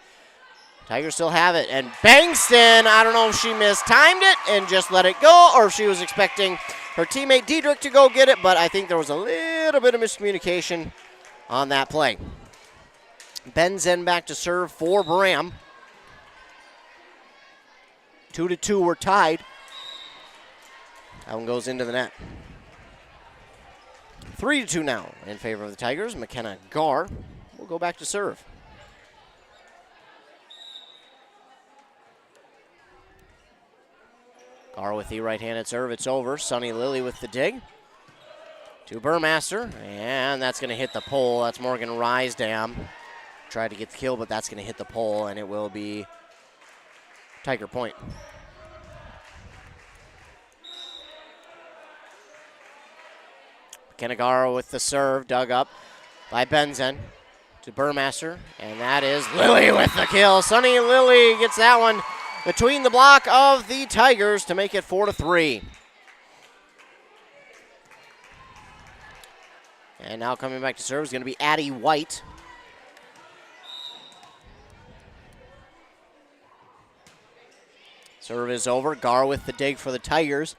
Tigers still have it. And Bankston, I don't know if she mistimed it and just let it go or if she was expecting her teammate Diedrich to go get it, but I think there was a little bit of miscommunication on that play. Benzen back to serve for Braham. 2-2, we're tied. That one goes into the net. 3-2 now in favor of the Tigers. McKenna Gar will go back to serve. Gar with the right-handed serve. It's over. Sunny Lilly with the dig. To Burmaster. And that's going to hit the pole. That's Morgan Rysdam. Tried to get the kill, but that's going to hit the pole, and it will be Tiger point. Kenagara with the serve, dug up by Benzen to Burmaster, and that is Lilly with the kill. Sunny Lilly gets that one between the block of the Tigers to make it 4-3. And now coming back to serve is going to be Addie White. Serve is over. Gar with the dig for the Tigers.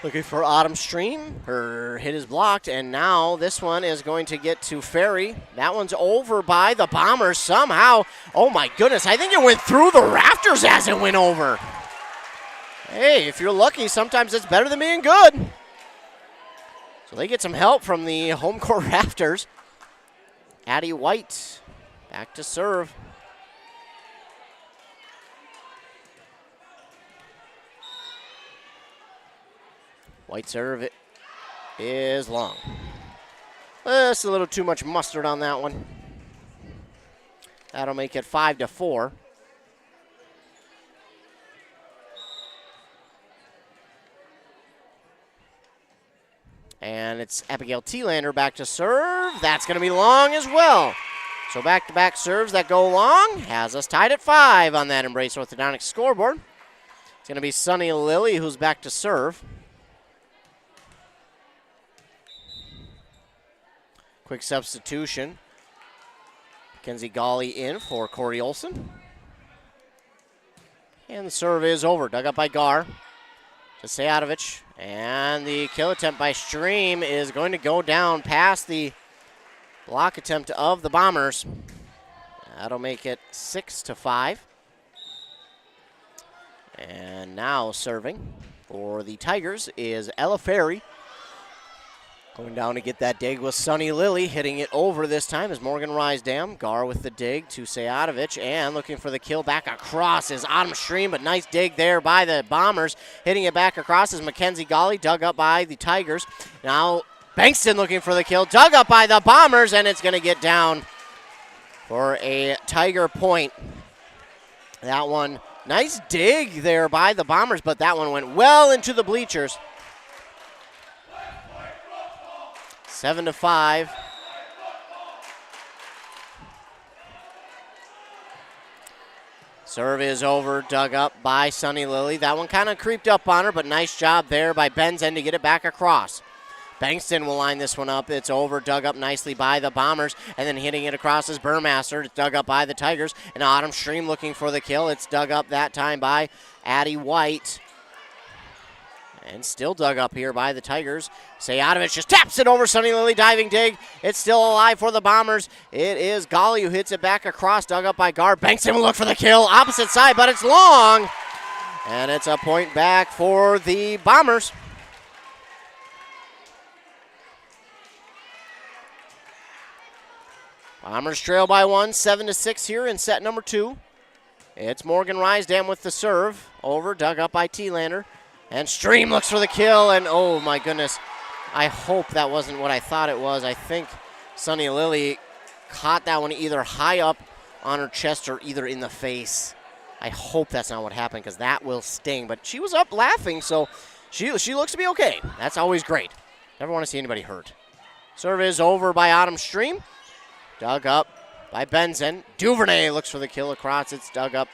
Looking for Autumn Stream. Her hit is blocked, and now this one is going to get to Ferry. That one's over by the Bombers somehow. Oh my goodness, I think it went through the rafters as it went over. Hey, if you're lucky, sometimes it's better than being good. So they get some help from the home court rafters. Addie White back to serve. White serve is long. That's a little too much mustard on that one. That'll make it 5-4. And it's Abigail T-Lander back to serve. That's going to be long as well. So back-to-back serves that go long has us tied at 5 on that Embrace Orthodontics scoreboard. It's going to be Sunny Lilly who's back to serve. Quick substitution. Mackenzie Golly in for Corey Olson. And the serve is over. Dug up by Gar to Sejatovic. And the kill attempt by Stream is going to go down past the block attempt of the Bombers. That'll make it 6-5. And now serving for the Tigers is Ella Ferry. Going down to get that dig was Sunny Lily, hitting it over this time is Morgan Rysdam. Gar with the dig to Sejadovic, and looking for the kill back across is Autumn Stream, but nice dig there by the Bombers. Hitting it back across is Mackenzie Golly, dug up by the Tigers. Now Bankston looking for the kill, dug up by the Bombers, and it's going to get down for a Tiger point. That one, nice dig there by the Bombers, but that one went well into the bleachers. 7-5. Serve is over, dug up by Sunny Lily. That one kind of creeped up on her, but nice job there by Benzen to get it back across. Bankston will line this one up. It's over, dug up nicely by the Bombers, and then hitting it across is Burmaster. It's dug up by the Tigers, and Autumn Stream looking for the kill. It's dug up that time by Addie White. And still dug up here by the Tigers. Sejadovic just taps it over Sunny Lily, diving dig. It's still alive for the Bombers. It is Golly who hits it back across, dug up by Gar. Bankston will look for the kill, opposite side, but it's long. And it's a point back for the Bombers. Bombers trail by 1, 7-6 here in set number 2. It's Morgan Rysdam with the serve. Over, dug up by T-Lander. And Stream looks for the kill, and oh my goodness. I hope that wasn't what I thought it was. I think Sunny Lily caught that one either high up on her chest or either in the face. I hope that's not what happened, because that will sting. But she was up laughing, so she looks to be okay. That's always great. Never want to see anybody hurt. Serve is over by Autumn Stream. Dug up by Benzen. Duvernay looks for the kill across. It's dug up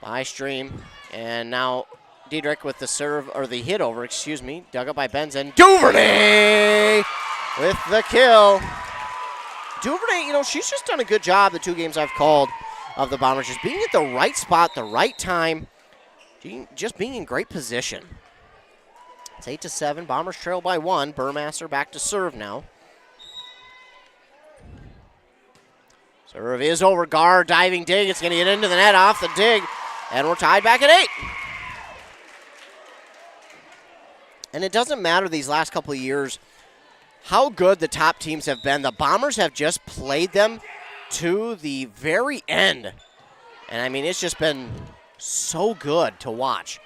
by Stream. And now Diedrich with the serve, or the hit over, excuse me. Dug up by Benzen. Duvernay with the kill. Duvernay, you know, she's just done a good job the 2 games I've called of the Bombers. Just being at the right spot, the right time. Just being in great position. It's 8-7. Bombers trail by 1. Burmaster back to serve now. Serve is over. Gar diving dig. It's going to get into the net off the dig. And we're tied back at 8. And it doesn't matter these last couple of years how good the top teams have been. The Bombers have just played them to the very end. And, I mean, it's just been so good to watch.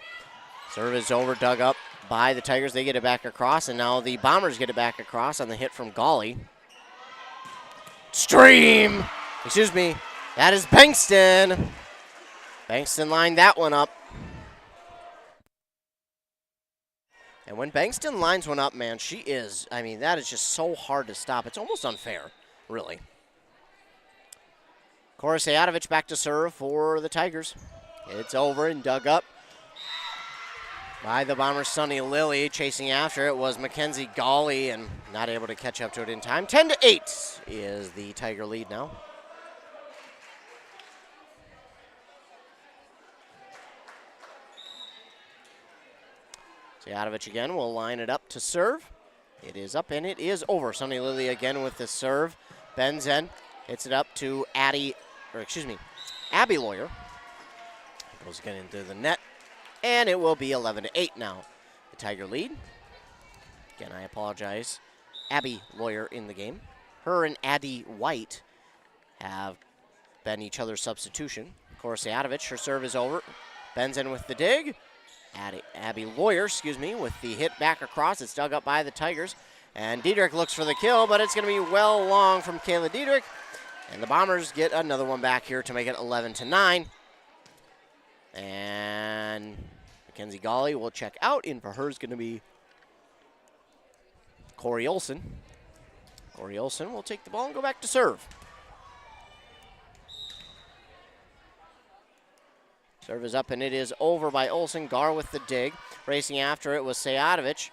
Serve is over, dug up by the Tigers. They get it back across, and now the Bombers get it back across on the hit from Golly. Stream! Excuse me. That is Bankston. Bankston lined that one up. And when Bankston lines one up, man, she is, I mean, that is just so hard to stop. It's almost unfair, really. Cora Sejadovic back to serve for the Tigers. It's over and dug up by the Bombers' Sunny Lily. Chasing after it was Mackenzie Golly, and not able to catch up to it in time. 10-8 is the Tiger lead now. Sejadovic again will line it up to serve. It is up and it is over. Sunny Lily again with the serve. Benzen hits it up to Abby Lawyer. Goes again into the net. And it will be 11-8 now. The Tiger lead. Again, I apologize. Abby Lawyer in the game. Her and Addie White have been each other's substitution. Cora Sejadovic, her serve is over. Benzen with the dig. Abby Lawyer, with the hit back across. It's dug up by the Tigers. And Diedrich looks for the kill, but it's going to be well long from Kayla Diedrich. And the Bombers get another one back here to make it 11-9. And Mackenzie Golly will check out. In for her is going to be Corey Olson. Corey Olson will take the ball and go back to serve. Serve is up, and it is over by Olsen. Gar with the dig. Racing after it was Sejadovic.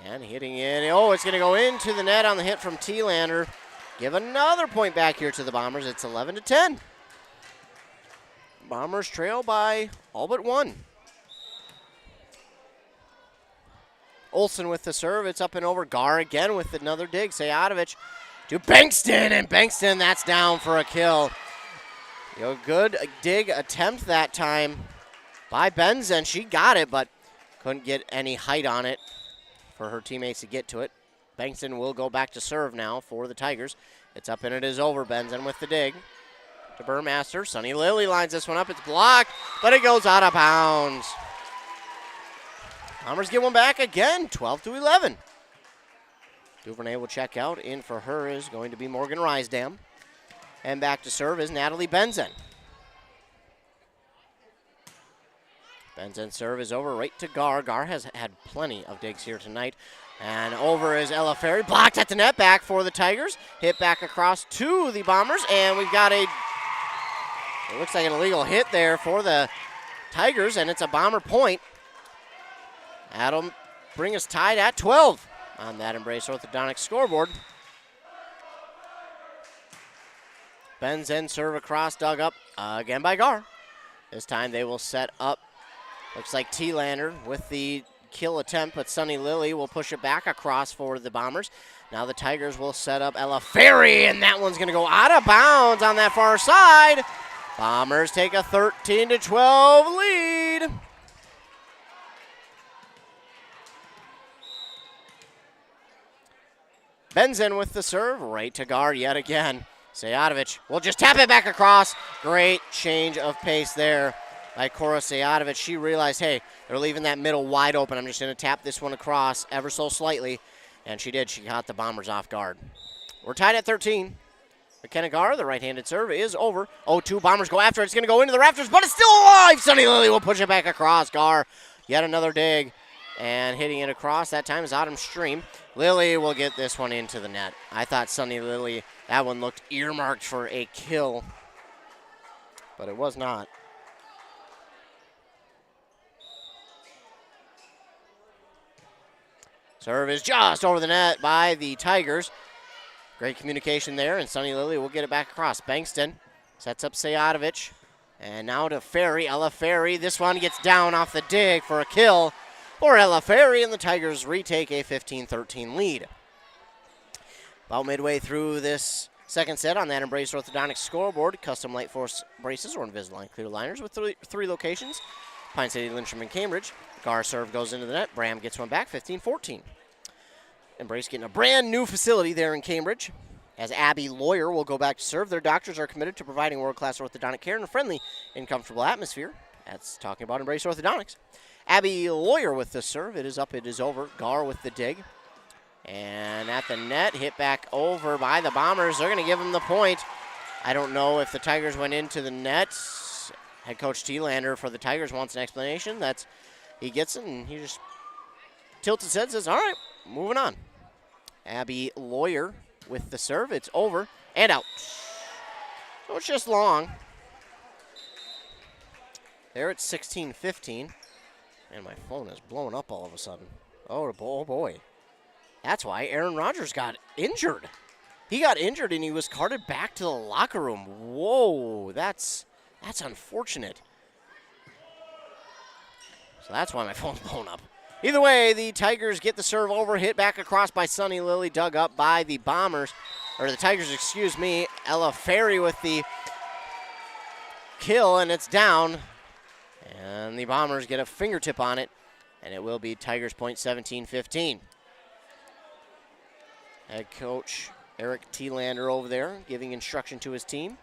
And hitting in. Oh, it's going to go into the net on the hit from T-Lander. Give another point back here to the Bombers. It's 11-10. Bombers trail by all but 1. Olsen with the serve. It's up and over. Gar again with another dig. Sejadovic to Bankston, and Bankston, that's down for a kill. A good dig attempt that time by Benzen. She got it, but couldn't get any height on it for her teammates to get to it. Bankston will go back to serve now for the Tigers. It's up and it is over. Benson with the dig to Burmaster. Sunny Lily lines this one up. It's blocked, but it goes out of bounds. Bombers get one back again, 12-11. Duvernay will check out. In for her is going to be Morgan Rysdam. And back to serve is Natalie Benson. Benson's serve is over right to Gar. Gar has had plenty of digs here tonight. And over is Ella Ferry. Blocked at the net, back for the Tigers. Hit back across to the Bombers. And we've got it looks like an illegal hit there for the Tigers, and it's a Bomber point. That'll bring us tied at 12 on that Embrace Orthodontics scoreboard. Benson serve across, dug up again by Gar. This time they will set up. Looks like T-Lander with the kill attempt, but Sunny Lily will push it back across for the Bombers. Now the Tigers will set up Ella Ferry, and that one's going to go out of bounds on that far side. Bombers take a 13-12 lead. Benson with the serve, right to Gar yet again. Sejadovic will just tap it back across. Great change of pace there by Cora Sejadovic. She realized, hey, they're leaving that middle wide open. I'm just going to tap this one across ever so slightly. And she did. She caught the Bombers off guard. We're tied at 13. McKenna Gar, the right-handed serve, is over. 0-2, Bombers go after it. It's going to go into the rafters, but it's still alive. Sunny Lily will push it back across. Gar, yet another dig. And hitting it across, that time is Autumn Stream. Lily will get this one into the net. I thought Sunny Lily, that one looked earmarked for a kill, but it was not. Serve is just over the net by the Tigers. Great communication there, and Sunny Lily will get it back across. Bankston sets up Sejadovic, and now to Ferry. Ella Ferry, this one gets down off the dig for a kill for Ella Ferry, and the Tigers retake a 15-13 lead. About midway through this second set on that Embrace Orthodontics scoreboard, custom Light Force braces or Invisalign clear liners with three locations, Pine City, Lyncham, and Cambridge. Gar serve goes into the net. Braham gets one back, 15-14. Embrace getting a brand new facility there in Cambridge. As Abby Lawyer will go back to serve. Their doctors are committed to providing world-class orthodontic care in a friendly and comfortable atmosphere. That's talking about Embrace Orthodontics. Abby Lawyer with the serve. It is up, it is over. Gar with the dig. And at the net, hit back over by the Bombers. They're going to give them the point. I don't know if the Tigers went into the net. Head coach T-Lander for the Tigers wants an explanation. He gets it, and he just tilts his head and says, all right, moving on. Abby Lawyer with the serve. It's over and out. So it's just long. There it's 16-15. And my phone is blowing up all of a sudden. Oh boy. That's why Aaron Rodgers got injured. He got injured and he was carted back to the locker room. Whoa, that's unfortunate. So that's why my phone's blown up. Either way, the Tigers get the serve over, hit back across by Sunny Lily, dug up by the Bombers, or the Tigers, excuse me. Ella Ferry with the kill, and it's down. And the Bombers get a fingertip on it, and it will be Tigers point 17-15. Head coach Eric T-Lander over there giving instruction to his team.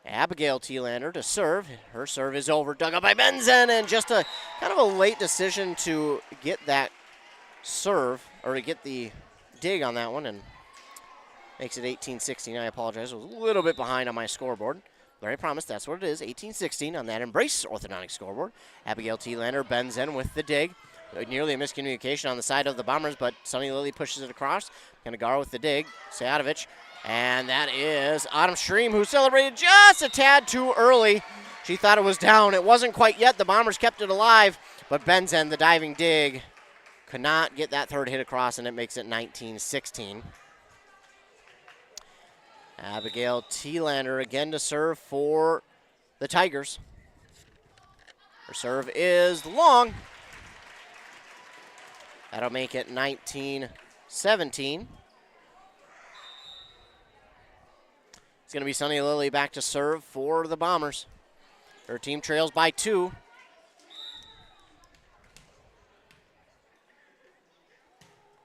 Abigail T-Lander to serve. Her serve is over, dug up by Benson, and just a kind of a late decision to get that serve, or to get the dig on that one, and makes it 18-16. I apologize, I was a little bit behind on my scoreboard. But I promise that's what it is, 18-16 on that Embrace Orthodontic scoreboard. Abigail T-Lander bends in with the dig. Nearly a miscommunication on the side of the Bombers, but Sunny Lily pushes it across. Gar with the dig. Sejadovic. And that is Autumn Stream, who celebrated just a tad too early. She thought it was down. It wasn't quite yet. The Bombers kept it alive, but Benzen, the diving dig, could not get that third hit across, and it makes it 19-16. Abigail T-Lander again to serve for the Tigers. Her serve is long. That'll make it 19-17. It's going to be Sunny Lily back to serve for the Bombers. Her team trails by 2.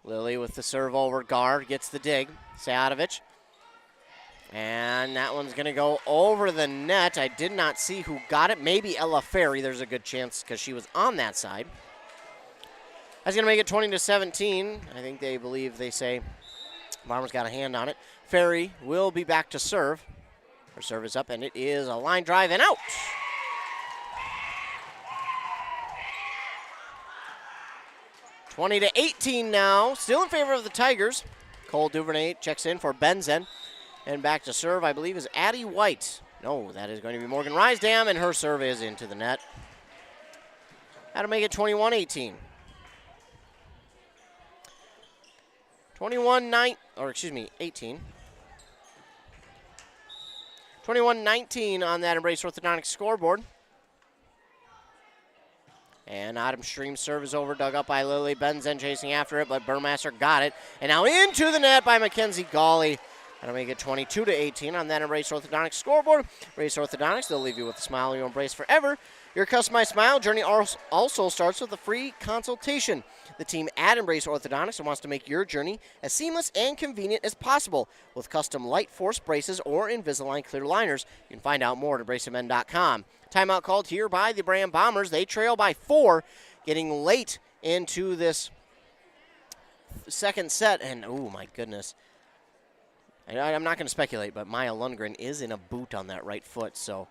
Lily with the serve over guard, gets the dig. Sajovic. And that one's going to go over the net. I did not see who got it. Maybe Ella Ferry. There's a good chance because she was on that side. That's going to make it 20-17. I think they say Bombers got a hand on it. Ferry will be back to serve. Her serve is up, and it is a line drive and out. (20-18) now. Still in favor of the Tigers. Cole Duvernay checks in for Benzen. And back to serve, I believe, is Addie White. No, that is going to be Morgan Rysdam, and her serve is into the net. That'll make it 21-18. 18. 21-19 on that Embrace Orthodontics scoreboard. And Autumn Stream's serve is over, dug up by Lily Benzen chasing after it, but Burmaster got it. And now into the net by Mackenzie Gawley. That'll make it 22-18 on that Embrace Orthodontics scoreboard. Embrace Orthodontics, they'll leave you with a smile you embrace forever. Your customized smile journey also starts with a free consultation. The team at Embrace Orthodontics wants to make your journey as seamless and convenient as possible with custom light force braces or Invisalign clear liners. You can find out more at embracemen.com. Timeout called here by the Braham Bombers. They trail by 4, getting late into this second set. And, oh, my goodness. I'm not going to speculate, but Maya Lundgren is in a boot on that right foot, so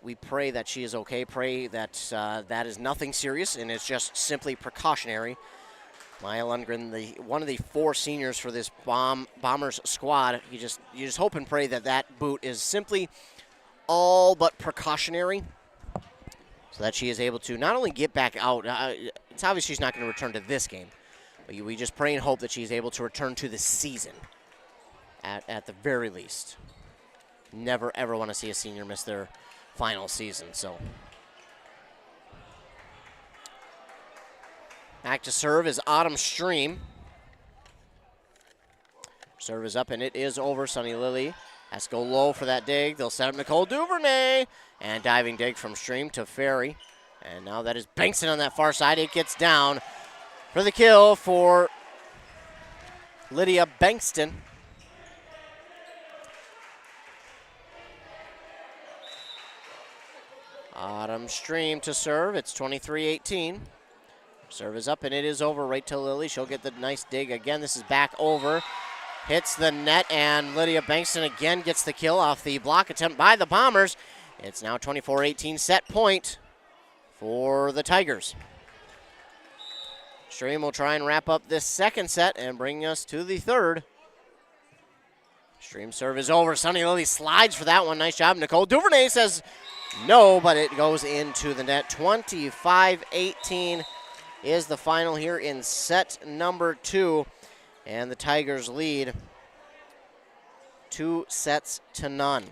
we pray that she is okay. Pray that that is nothing serious and it's just simply precautionary. Maya Lundgren, one of the 4 seniors for this Bombers squad, you just hope and pray that that boot is simply all but precautionary so that she is able to not only get back out. It's obvious she's not going to return to this game, but we just pray and hope that she's able to return to the season. At the very least. Never, ever want to see a senior miss their final season. So back to serve is Autumn Stream. Serve is up, and it is over. Sunny Lily has to go low for that dig. They'll set up Nicole Duvernay. And diving dig from Stream to Ferry. And now that is Bankston on that far side. It gets down for the kill for Lydia Bankston. Autumn Stream to serve. It's 23-18. Serve is up, and it is over right to Lily. She'll get the nice dig again. This is back over. Hits the net, and Lydia Bankston again gets the kill off the block attempt by the Bombers. It's now 24-18 set point for the Tigers. Stream will try and wrap up this second set and bring us to the third. Stream serve is over. Sunny Lily slides for that one. Nice job. Nicole Duvernay says no, but it goes into the net. 25-18 is the final here in set number 2. And the Tigers lead 2-0.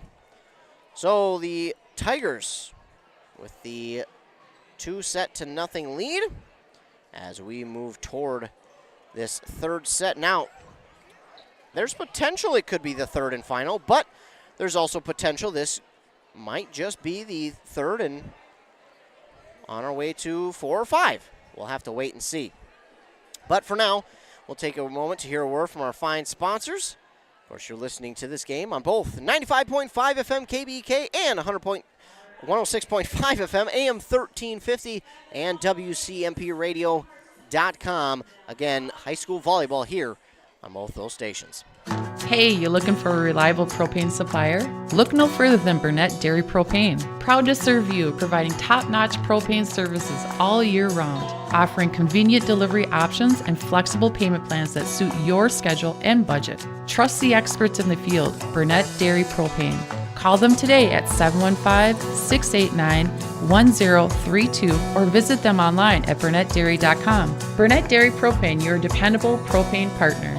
So the Tigers with the 2-0 lead as we move toward this third set. Now, there's potential it could be the third and final, but there's also potential this might just be the third and on our way to 4 or 5. We'll have to wait and see. But for now, we'll take a moment to hear a word from our fine sponsors. Of course, you're listening to this game on both 95.5 FM KBK and 106.5 FM AM 1350 and WCMPradio.com. Again, high school volleyball here on both those stations. Hey, you looking for a reliable propane supplier? Look no further than Burnett Dairy Propane. Proud to serve you, providing top-notch propane services all year round, offering convenient delivery options and flexible payment plans that suit your schedule and budget. Trust the experts in the field, Burnett Dairy Propane. Call them today at 715-689-1032 or visit them online at burnettdairy.com. Burnett Dairy Propane, your dependable propane partner.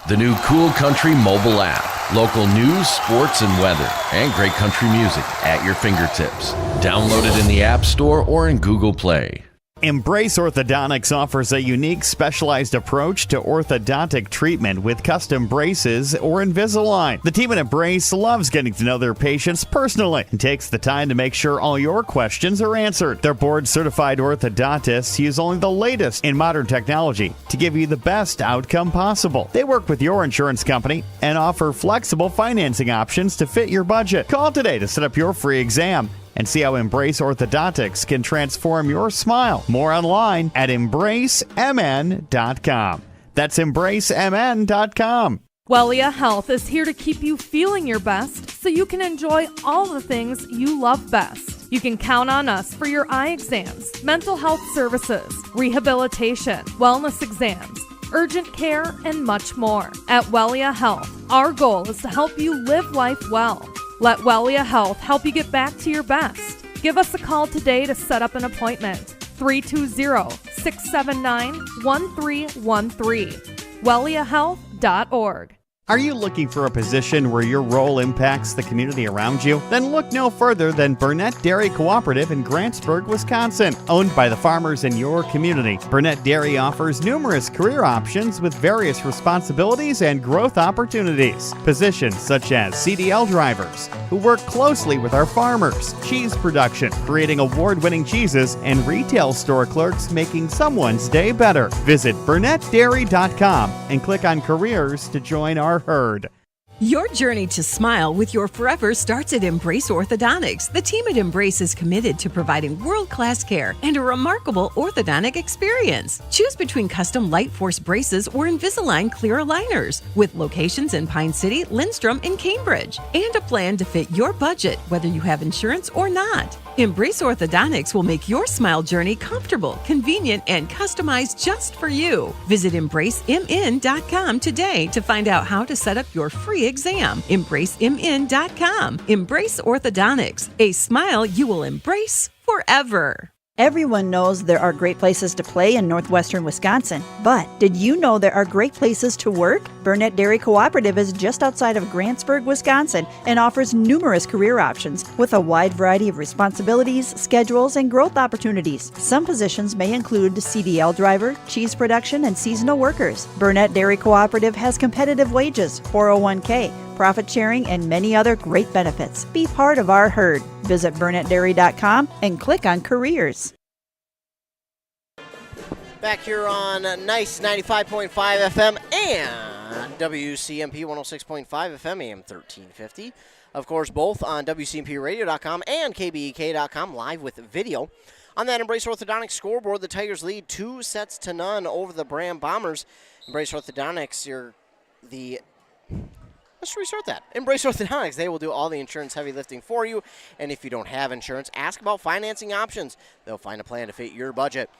The new Cool Country mobile app. Local news, sports, and weather, and great country music at your fingertips. Download it in the App Store or in Google Play. Embrace Orthodontics offers a unique specialized approach to orthodontic treatment with custom braces or Invisalign. The team at Embrace loves getting to know their patients personally and takes the time to make sure all your questions are answered. Their board-certified orthodontists use only the latest in modern technology to give you the best outcome possible. They work with your insurance company and offer flexible financing options to fit your budget. Call today to set up your free exam and see how Embrace Orthodontics can transform your smile. More online at embracemn.com. That's embracemn.com. Wellia Health is here to keep you feeling your best so you can enjoy all the things you love best. You can count on us for your eye exams, mental health services, rehabilitation, wellness exams, urgent care, and much more. At Wellia Health, our goal is to help you live life well. Let Wellia Health help you get back to your best. Give us a call today to set up an appointment. 320-679-1313. WelliaHealth.org. Are you looking for a position where your role impacts the community around you? Then look no further than Burnett Dairy Cooperative in Grantsburg, Wisconsin. Owned by the farmers in your community, Burnett Dairy offers numerous career options with various responsibilities and growth opportunities. Positions such as CDL drivers, who work closely with our farmers, cheese production, creating award-winning cheeses, and retail store clerks making someone's day better. Visit BurnettDairy.com and click on Careers to join our herd. Your journey to smile with your forever starts at Embrace Orthodontics. The team at Embrace is committed to providing world-class care and a remarkable orthodontic experience. Choose between custom Light Force braces or Invisalign clear aligners with locations in Pine City, Lindstrom, and Cambridge, and a plan to fit your budget whether you have insurance or not. Embrace Orthodontics will make your smile journey comfortable, convenient, and customized just for you. Visit EmbraceMN.com today to find out how to set up your free exam. EmbraceMN.com. Embrace Orthodontics, a smile you will embrace forever. Everyone knows there are great places to play in northwestern Wisconsin, but did you know there are great places to work? Burnett Dairy Cooperative is just outside of Grantsburg, Wisconsin, and offers numerous career options with a wide variety of responsibilities, schedules, and growth opportunities. Some positions may include CDL driver, cheese production, and seasonal workers. Burnett Dairy Cooperative has competitive wages, 401k, profit sharing, and many other great benefits. Be part of our herd. Visit BurnettDairy.com and click on Careers. Back here on Nice 95.5 FM and WCMP 106.5 FM, AM 1350. Of course, both on WCMPradio.com and KBEK.com, live with video. On that Embrace Orthodontics scoreboard, the Tigers lead 2-0 over the Braham Bombers. Embrace Orthodontics, let's restart that. Embrace Orthodontics. They will do all the insurance heavy lifting for you. And if you don't have insurance, ask about financing options. They'll find a plan to fit your budget.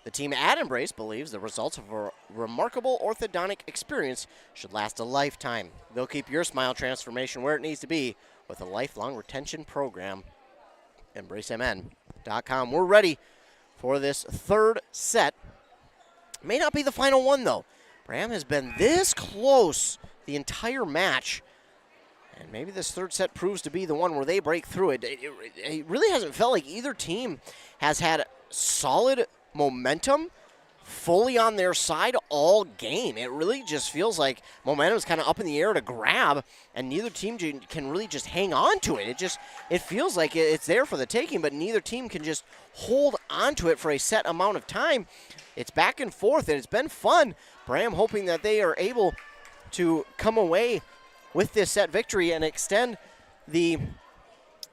The team at Embrace believes the results of a remarkable orthodontic experience should last a lifetime. They'll keep your smile transformation where it needs to be with a lifelong retention program. EmbraceMN.com. We're ready for this third set. May not be the final one, though. Braham has been this close the entire match, and maybe this third set proves to be the one where they break through it. It really hasn't felt like either team has had solid momentum fully on their side all game. It really just feels like momentum is kind of up in the air to grab, and neither team can really just hang on to it. It feels like it's there for the taking, but neither team can just hold on to it for a set amount of time. It's back and forth, and it's been fun. Braham hoping that they are able to come away with this set victory and extend the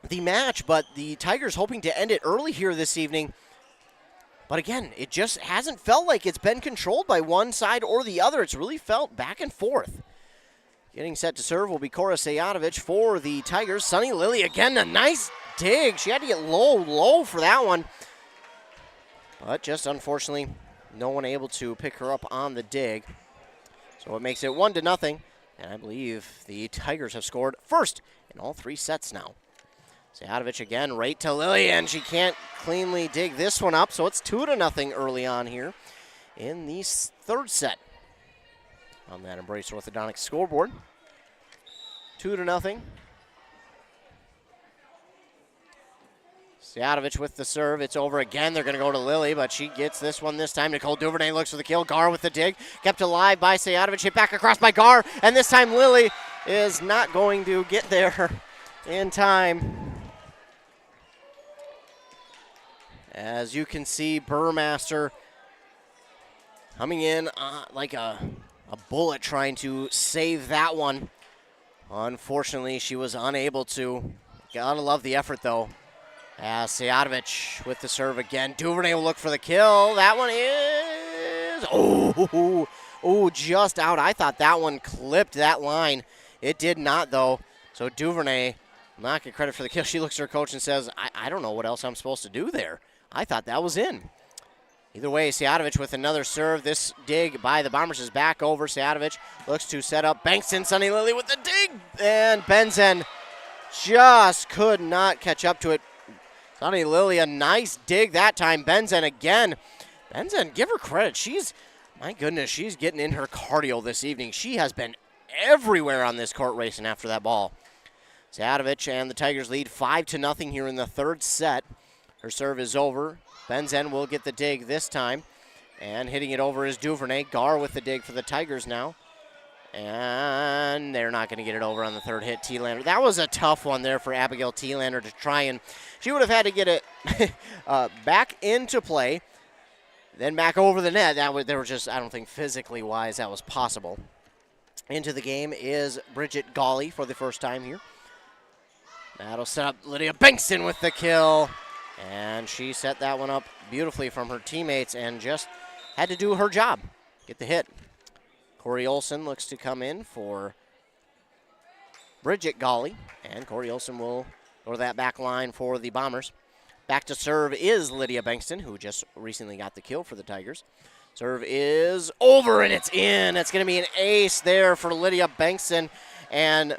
match, but the Tigers hoping to end it early here this evening. But again, it just hasn't felt like it's been controlled by one side or the other. It's really felt back and forth. Getting set to serve will be Cora Sejatovic for the Tigers. Sunny Lily again, a nice dig. She had to get low for that one. But just unfortunately, no one able to pick her up on the dig. So it makes it 1-0. And I believe the Tigers have scored first in all three sets now. Sejatovic again, right to Lily, and she can't cleanly dig this one up, so it's 2-0 early on here in the third set. On that Embrace Orthodontics scoreboard. 2-0. Sejatovic with the serve. It's over again. They're going to go to Lily, but she gets this one this time. Nicole Duvernay looks for the kill. Gar with the dig. Kept alive by Sejatovic. Hit back across by Gar. And this time Lily is not going to get there in time. As you can see, Burmaster coming in like a bullet trying to save that one. Unfortunately, she was unable to. Gotta love the effort, though. As Sejatovic with the serve again. Duvernay will look for the kill. That one is... just out. I thought that one clipped that line. It did not, though. So Duvernay, not get credit for the kill. She looks at her coach and says, I don't know what else I'm supposed to do there. I thought that was in. Either way, Sejatovic with another serve. This dig by the Bombers is back over. Sejatovic looks to set up Bankston. Sunny Lily with the dig. And Benzen just could not catch up to it. Sunny Lily, a nice dig that time. Benzen again. Benzen, give her credit. My goodness, she's getting in her cardio this evening. She has been everywhere on this court racing after that ball. Sejatovic and the Tigers lead 5-0 here in the third set. Her serve is over. Benzen will get the dig this time. And hitting it over is Duvernay. Gar with the dig for the Tigers now. And they're not going to get it over on the third hit. T-Lander. That was a tough one there for Abigail T-Lander to try, and she would have had to get it back into play, then back over the net. They were just, I don't think physically wise that was possible. Into the game is Bridget Gawley for the first time here. That'll set up Lydia Bankston with the kill. And she set that one up beautifully from her teammates and just had to do her job, get the hit. Corey Olson looks to come in for Bridget Gawley, and Corey Olson will go to that back line for the Bombers. Back to serve is Lydia Bankston, who just recently got the kill for the Tigers. Serve is over, and it's in. It's going to be an ace there for Lydia Bankston, and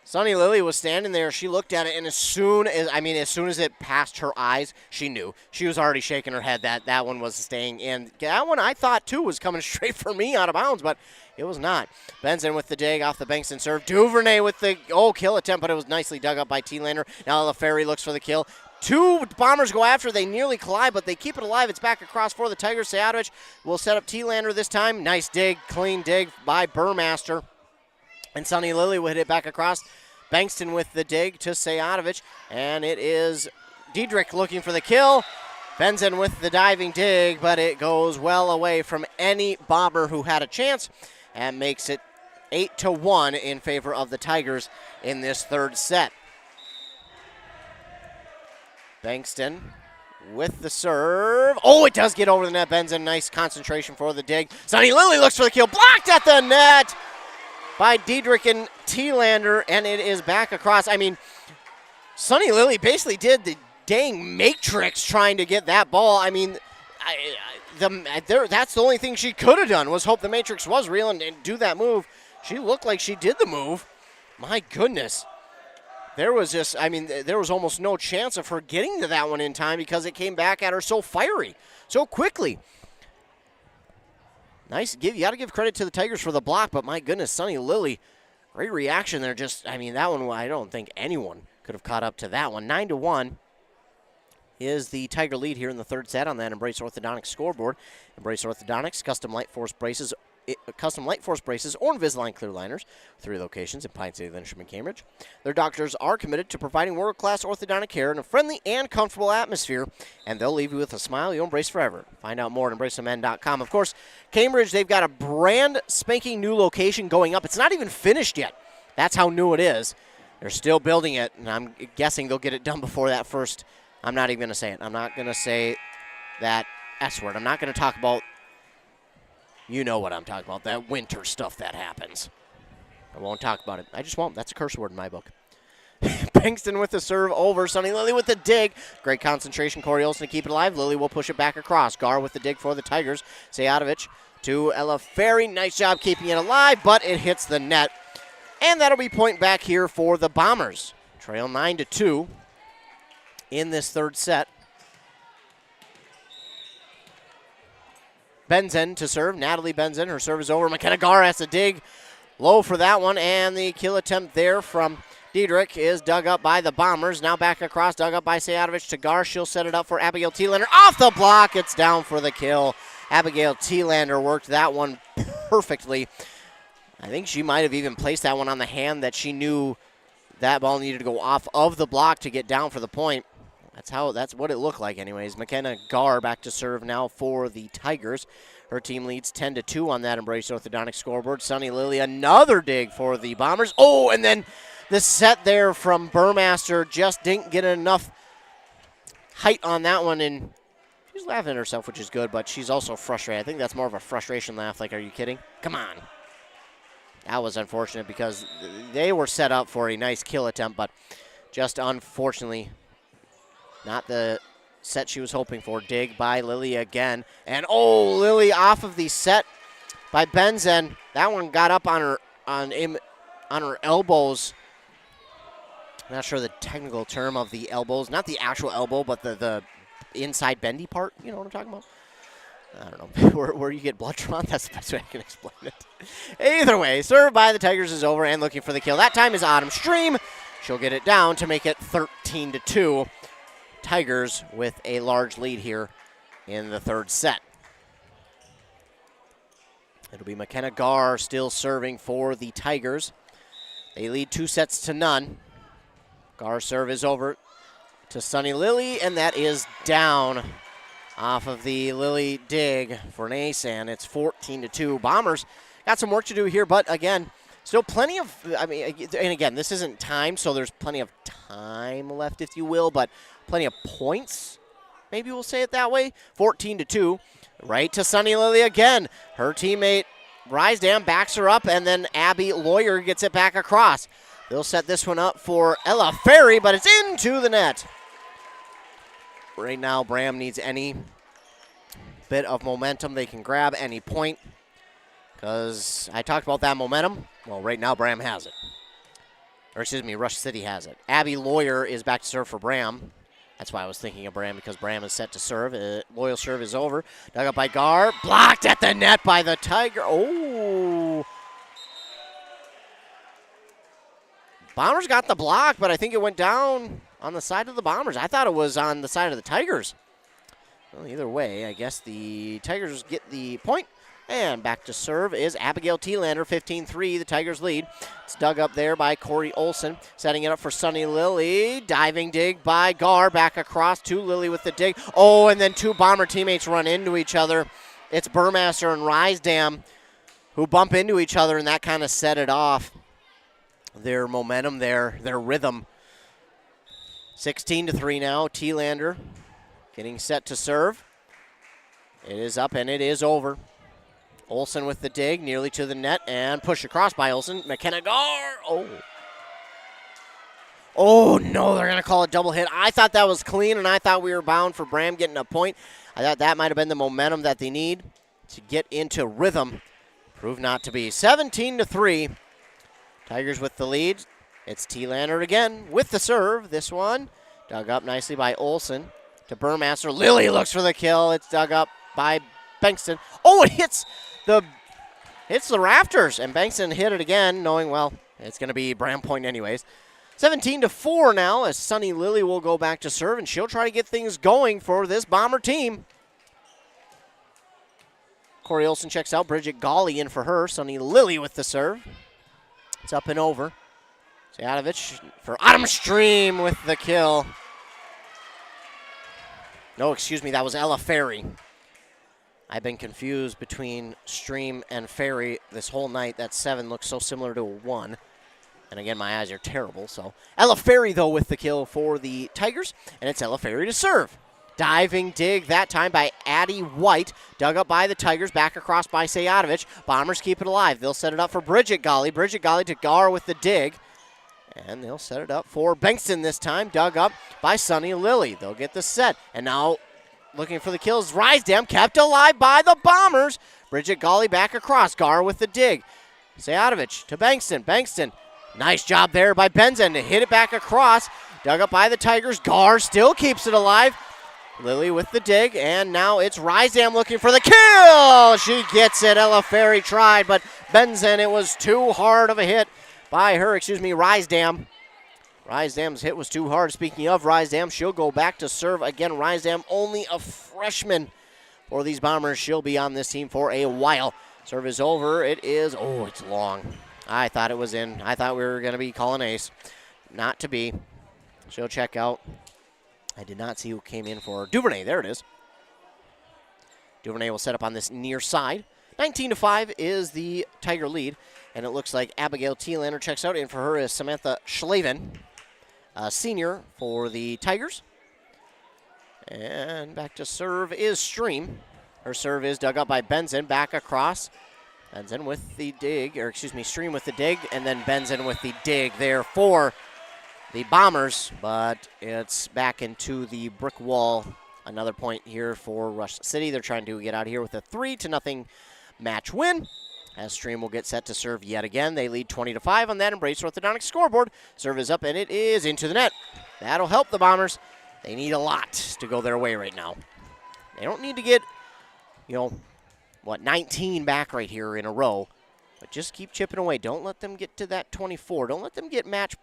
Sunny Lily was standing there. She looked at it, and as soon as it passed her eyes, she knew. She was already shaking her head that one was staying in. That one I thought, too, was coming straight for me out of bounds, but it was not. Benson with the dig off the Bankston serve. Duvernay with the, kill attempt, but it was nicely dug up by T-Lander. Now LaFerry looks for the kill. Two Bombers go after. They nearly collide, but they keep it alive. It's back across for the Tigers. Sejatovic will set up T-Lander this time. Nice dig, clean dig by Burmaster. And Sunny Lily will hit it back across. Bankston with the dig to Sejatovic, and it is Diedrich looking for the kill. Benzen with the diving dig, but it goes well away from any Bomber who had a chance and makes it 8-1 in favor of the Tigers in this third set. Bankston with the serve. It does get over the net. Benzen, nice concentration for the dig. Sunny Lily looks for the kill, blocked at the net by Diedrich and T-Lander, and it is back across. Sunny Lily basically did the dang matrix trying to get that ball. That's the only thing she could have done was hope the matrix was real and do that move. She looked like she did the move. My goodness. There was almost no chance of her getting to that one in time because it came back at her so fiery, so quickly. Nice. You got to give credit to the Tigers for the block, but my goodness, Sunny Lily, great reaction there. That one, I don't think anyone could have caught up to that one. 9-1 is the Tiger lead here in the third set on that Embrace Orthodontics scoreboard. Embrace Orthodontics, custom light force braces, or Invisalign clear liners. 3 locations in Pine City, Lindstrom, and Cambridge. Their doctors are committed to providing world-class orthodontic care in a friendly and comfortable atmosphere, and they'll leave you with a smile you'll embrace forever. Find out more at EmbraceTheMen.com. Of course, Cambridge, they've got a brand spanking new location going up. It's not even finished yet. That's how new it is. They're still building it, and I'm guessing they'll get it done before that first. I'm not even going to say it. I'm not going to say that S word. I'm not going to talk about, you know what I'm talking about, that winter stuff that happens. I won't talk about it. I just won't. That's a curse word in my book. Bankston with the serve over. Sunny Lily with the dig. Great concentration. Corey Olson to keep it alive. Lily will push it back across. Gar with the dig for the Tigers. Sejatovic to Ella Ferry. Nice job keeping it alive, but it hits the net. And that'll be point back here for the Bombers. Trail 9-2 in this third set. Benzen to serve. Natalie Benzen. Her serve is over. McKenna Gar has to dig low for that one. And the kill attempt there from Diedrich is dug up by the Bombers. Now back across, dug up by Sayadovich to Gar. She'll set it up for Abigail Thielander. Off the block, it's down for the kill. Abigail Thielander worked that one perfectly. I think she might have even placed that one on the hand that she knew that ball needed to go off of the block to get down for the point. That's what it looked like anyways. McKenna Gar back to serve now for the Tigers. Her team leads 10-2 on that Embrace Orthodontic scoreboard. Sunny Lily, another dig for the Bombers. Oh, and then the set there from Burmaster just didn't get enough height on that one, and she's laughing at herself, which is good, but she's also frustrated. I think that's more of a frustration laugh, like, are you kidding? Come on. That was unfortunate because they were set up for a nice kill attempt, but just unfortunately not the set she was hoping for. Dig by Lily again. And, oh, Lily off of the set by Benzen. That one got up on her elbows. I'm not sure the technical term of the elbows. Not the actual elbow, but the inside bendy part. You know what I'm talking about? I don't know. where you get blood drawn, that's the best way I can explain it. Either way, serve by the Tigers is over and looking for the kill. That time is Autumn Stream. She'll get it down to make it 13-2. Tigers with a large lead here in the third set. It'll be McKenna Gar still serving for the Tigers. They lead 2-0. Gar serve is over to Sunny Lily, and that is down off of the Lily dig for an ace, and it's 14-2. Bombers got some work to do here, but again, still plenty of, and again, this isn't time, so there's plenty of time left, if you will, but plenty of points, maybe we'll say it that way. 14-2, right to Sunny Lily again. Her teammate Rysdam backs her up, and then Abby Lawyer gets it back across. They'll set this one up for Ella Ferry, but it's into the net. Right now, Braham needs any bit of momentum they can grab, any point, because I talked about that momentum. Well, right now, Braham has it. Or excuse me, Rush City has it. Abby Lawyer is back to serve for Braham. That's why I was thinking of Braham, because Braham is set to serve. Loyal serve is over. Dug up by Gar. Blocked at the net by the Tiger. Oh. Bombers got the block, but I think it went down on the side of the Bombers. I thought it was on the side of the Tigers. Well, either way, I guess the Tigers get the point. And back to serve is Abigail Thielander, 15-3, the Tigers lead. It's dug up there by Corey Olson, setting it up for Sunny Lily. Diving dig by Gar, back across to Lily with the dig. Oh, and then two Bomber teammates run into each other. It's Burmaster and Rysdam who bump into each other, and that kind of set it off. Their momentum there, their rhythm. 16-3 now, Thielander getting set to serve. It is up and it is over. Olsen with the dig, nearly to the net, and push across by Olsen. McKenna Gar. Oh, no, they're going to call it double hit. I thought that was clean, and I thought we were bound for Braham getting a point. I thought that might have been the momentum that they need to get into rhythm. Proved not to be. 17-3. Tigers with the lead. It's Thielander again with the serve. This one dug up nicely by Olsen to Burmaster. Lily looks for the kill. It's dug up by Bankston. Oh, it hits the rafters, and Bankston hit it again, knowing, well, it's going to be Braham point anyways. 17-4 now, as Sunny Lily will go back to serve, and she'll try to get things going for this Bomber team. Corey Olsen checks out. Bridget Gawley in for her. Sunny Lily with the serve. It's up and over. Sayadovich for Autumn Stream with the kill. No, excuse me, that was Ella Ferry. I've been confused between Stream and Ferry this whole night. That 7 looks so similar to a 1. And again, my eyes are terrible. So Ella Ferry, though, with the kill for the Tigers. And it's Ella Ferry to serve. Diving dig that time by Addie White. Dug up by the Tigers. Back across by Sayadovich. Bombers keep it alive. They'll set it up for Bridget Gawley. Bridget Gawley to Gar with the dig. And they'll set it up for Bankston this time. Dug up by Sunny Lily. They'll get the set. And now looking for the kills. Rysdam kept alive by the Bombers. Bridget Gawley back across. Gar with the dig. Sayadovich to Bankston. Bankston. Nice job there by Benzen to hit it back across. Dug up by the Tigers. Gar still keeps it alive. Lily with the dig, and now it's Rysdam looking for the kill. She gets it. Ella Ferry tried, but Benzen, it was too hard of a hit by her, Rysdam. Rysdam's hit was too hard. Speaking of Rysdam, she'll go back to serve again. Rysdam, only a freshman for these Bombers. She'll be on this team for a while. Serve is over. It is, it's long. I thought it was in. I thought we were going to be calling ace. Not to be. She'll check out. I did not see who came in for Duvernay. There it is. Duvernay will set up on this near side. 19-5 is the Tiger lead. And it looks like Abigail Thielander checks out. In for her is Samantha Schlaven, senior for the Tigers. And back to serve is Stream. Her serve is dug up by Benson. Back across. Benson with the dig, Stream with the dig, and then Benson with the dig there for the Bombers. But it's back into the brick wall. Another point here for Rush City. They're trying to get out of here with a 3-0 match win. As Stream will get set to serve yet again. They lead 20-5 on that Embrace Orthodontics scoreboard. Serve is up, and it is into the net. That'll help the Bombers. They need a lot to go their way right now. They don't need to get, 19 back right here in a row. But just keep chipping away. Don't let them get to that 24. Don't let them get match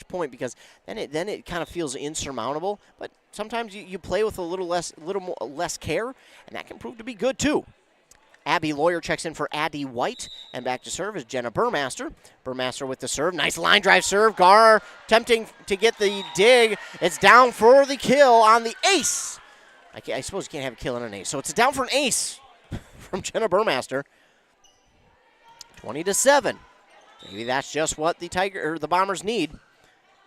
point, because then it kind of feels insurmountable. But sometimes you play with a little less care, and that can prove to be good too. Abby Lawyer checks in for Addie White, and back to serve is Jenna Burmaster. Burmaster with the serve. Nice line drive serve. Gar attempting to get the dig. It's down for the kill on the ace. I suppose you can't have a kill on an ace. So it's down for an ace from Jenna Burmaster. 20-7. Maybe that's just what the Bombers need.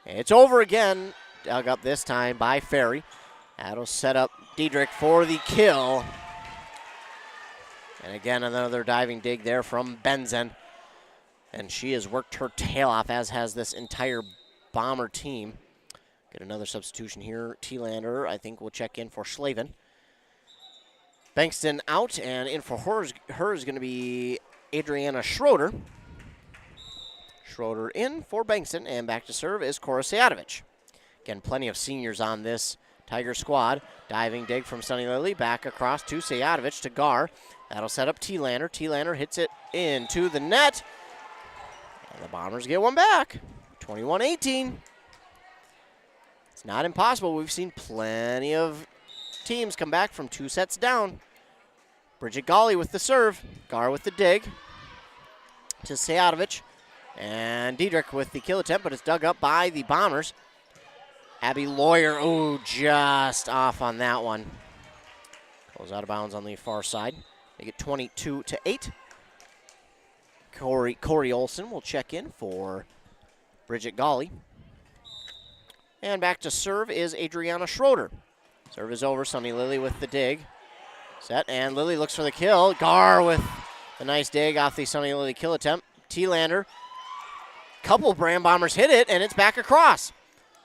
It's over again. Dug up this time by Ferry. That'll set up Diedrich for the kill. And again, another diving dig there from Benzen. And she has worked her tail off, as has this entire Bomber team. Get another substitution here. Thielander, I think, will check in for Schlaven. Bankston out, and in for her is going to be Adriana Schroeder. Schroeder in for Bankston, and back to serve is Cora Sajatovic. Again, plenty of seniors on this Tiger squad. Diving dig from Sunny Lily, back across to Sajatovic to Gar. That'll set up Thielander. Thielander hits it into the net. And the Bombers get one back. 21-18. It's not impossible. We've seen plenty of teams come back from 2 sets down. Bridget Golly with the serve. Gar with the dig to Sajatovic. And Diedrich with the kill attempt, but it's dug up by the Bombers. Abby Lawyer, just off on that one. Goes out of bounds on the far side. They get 22-8. Corey Olson will check in for Bridget Golly. And back to serve is Adriana Schroeder. Serve is over. Sunny Lily with the dig. Set, and Lily looks for the kill. Gar with a nice dig off the Sunny Lily kill attempt. Thielander. Couple Braham Bombers hit it, and it's back across.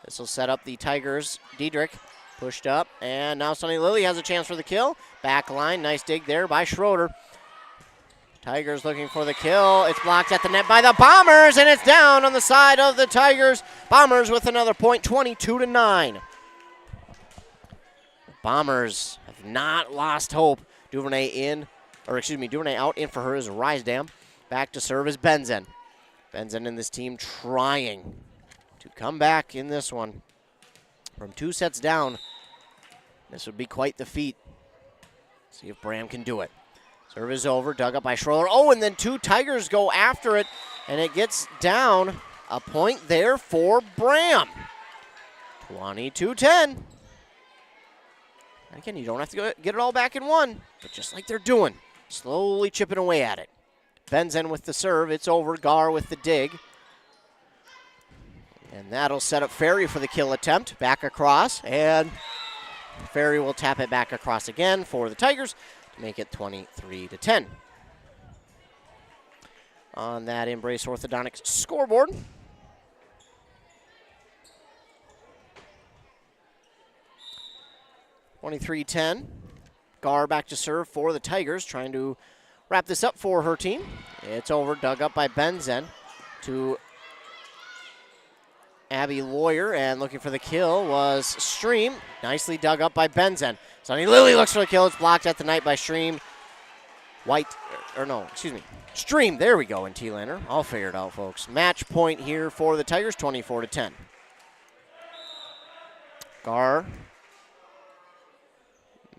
This will set up the Tigers. Diedrich pushed up, and now Sunny Lily has a chance for the kill. Back line, nice dig there by Schroeder. Tigers looking for the kill. It's blocked at the net by the Bombers, and it's down on the side of the Tigers. Bombers with another point, 22-9. Bombers have not lost hope. Duvernay out. In for her is Rysdam. Back to serve is Benzen. Benzen and this team trying to come back in this one. From 2 sets down, this would be quite the feat. See if Braham can do it. Serve is over, dug up by Schroeder. And then 2 Tigers go after it, and it gets down. A point there for Braham. 22-10. Again, you don't have to get it all back in one, but just like they're doing, slowly chipping away at it. Benzen with the serve. It's over. Gar with the dig. And that'll set up Ferry for the kill attempt. Back across, and Ferry will tap it back across again for the Tigers to make it 23-10. On that Embrace Orthodontics scoreboard. (23-10). Gar back to serve for the Tigers, trying to wrap this up for her team. It's over, dug up by Benzen to Abby Lawyer, and looking for the kill was Stream. Nicely dug up by Benzen. Sunny Lily looks for the kill. It's blocked at the net by Stream. Stream, there we go, in Thielander. I'll figure it out, folks. Match point here for the Tigers, 24-10. Gar.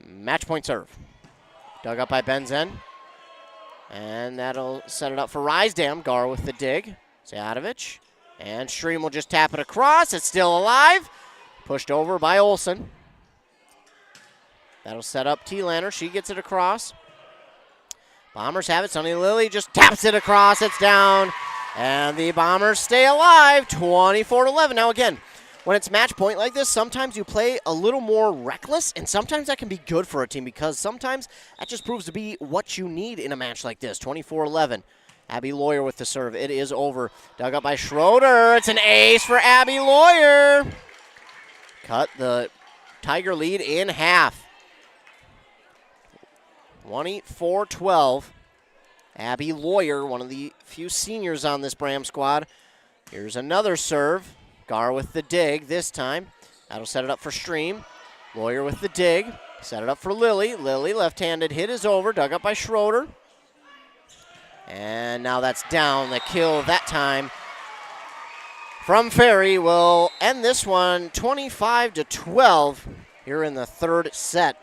Match point serve. Dug up by Benzen. And that'll set it up for Rysdam. Gar with the dig. Zajatovic. And Stream will just tap it across. It's still alive. Pushed over by Olsen. That'll set up T-Lander. She gets it across. Bombers have it. Sunny Lily just taps it across. It's down. And the Bombers stay alive. 24-11. Now again, when it's match point like this, sometimes you play a little more reckless, and sometimes that can be good for a team because sometimes that just proves to be what you need in a match like this. 24-11. Abby Lawyer with the serve. It is over. Dug up by Schroeder. It's an ace for Abby Lawyer. Cut the Tiger lead in half. 24-12. Abby Lawyer, one of the few seniors on this Braham squad. Here's another serve. Gar with the dig this time. That'll set it up for Stream. Lawyer with the dig. Set it up for Lily. Lily, left-handed hit is over. Dug up by Schroeder. And now that's down. The kill that time from Ferry will end this one 25-12 here in the third set.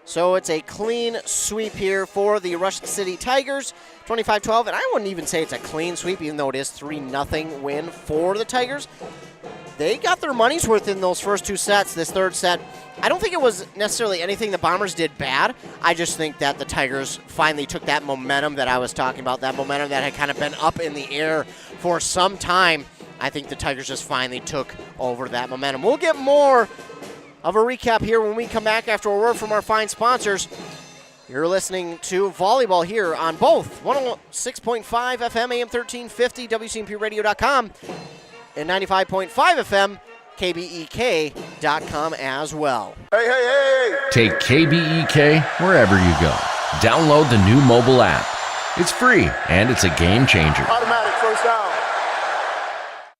So it's a clean sweep here for the Rush City Tigers, 25-12. And I wouldn't even say it's a clean sweep, even though it is 3-0 win for the Tigers. They got their money's worth in those first two sets. This third set, I don't think it was necessarily anything the Bombers did bad. I just think that the Tigers finally took that momentum that I was talking about, that momentum that had kind of been up in the air for some time. I think the Tigers just finally took over that momentum. We'll get more of a recap here when we come back after a word from our fine sponsors. You're listening to Volleyball here on both 106.5 FM, AM 1350, WCMPradio.com, and 95.5 FM, KBEK.com as well. Hey, hey, hey! Take KBEK wherever you go. Download the new mobile app. It's free, and it's a game changer. Automatic first down.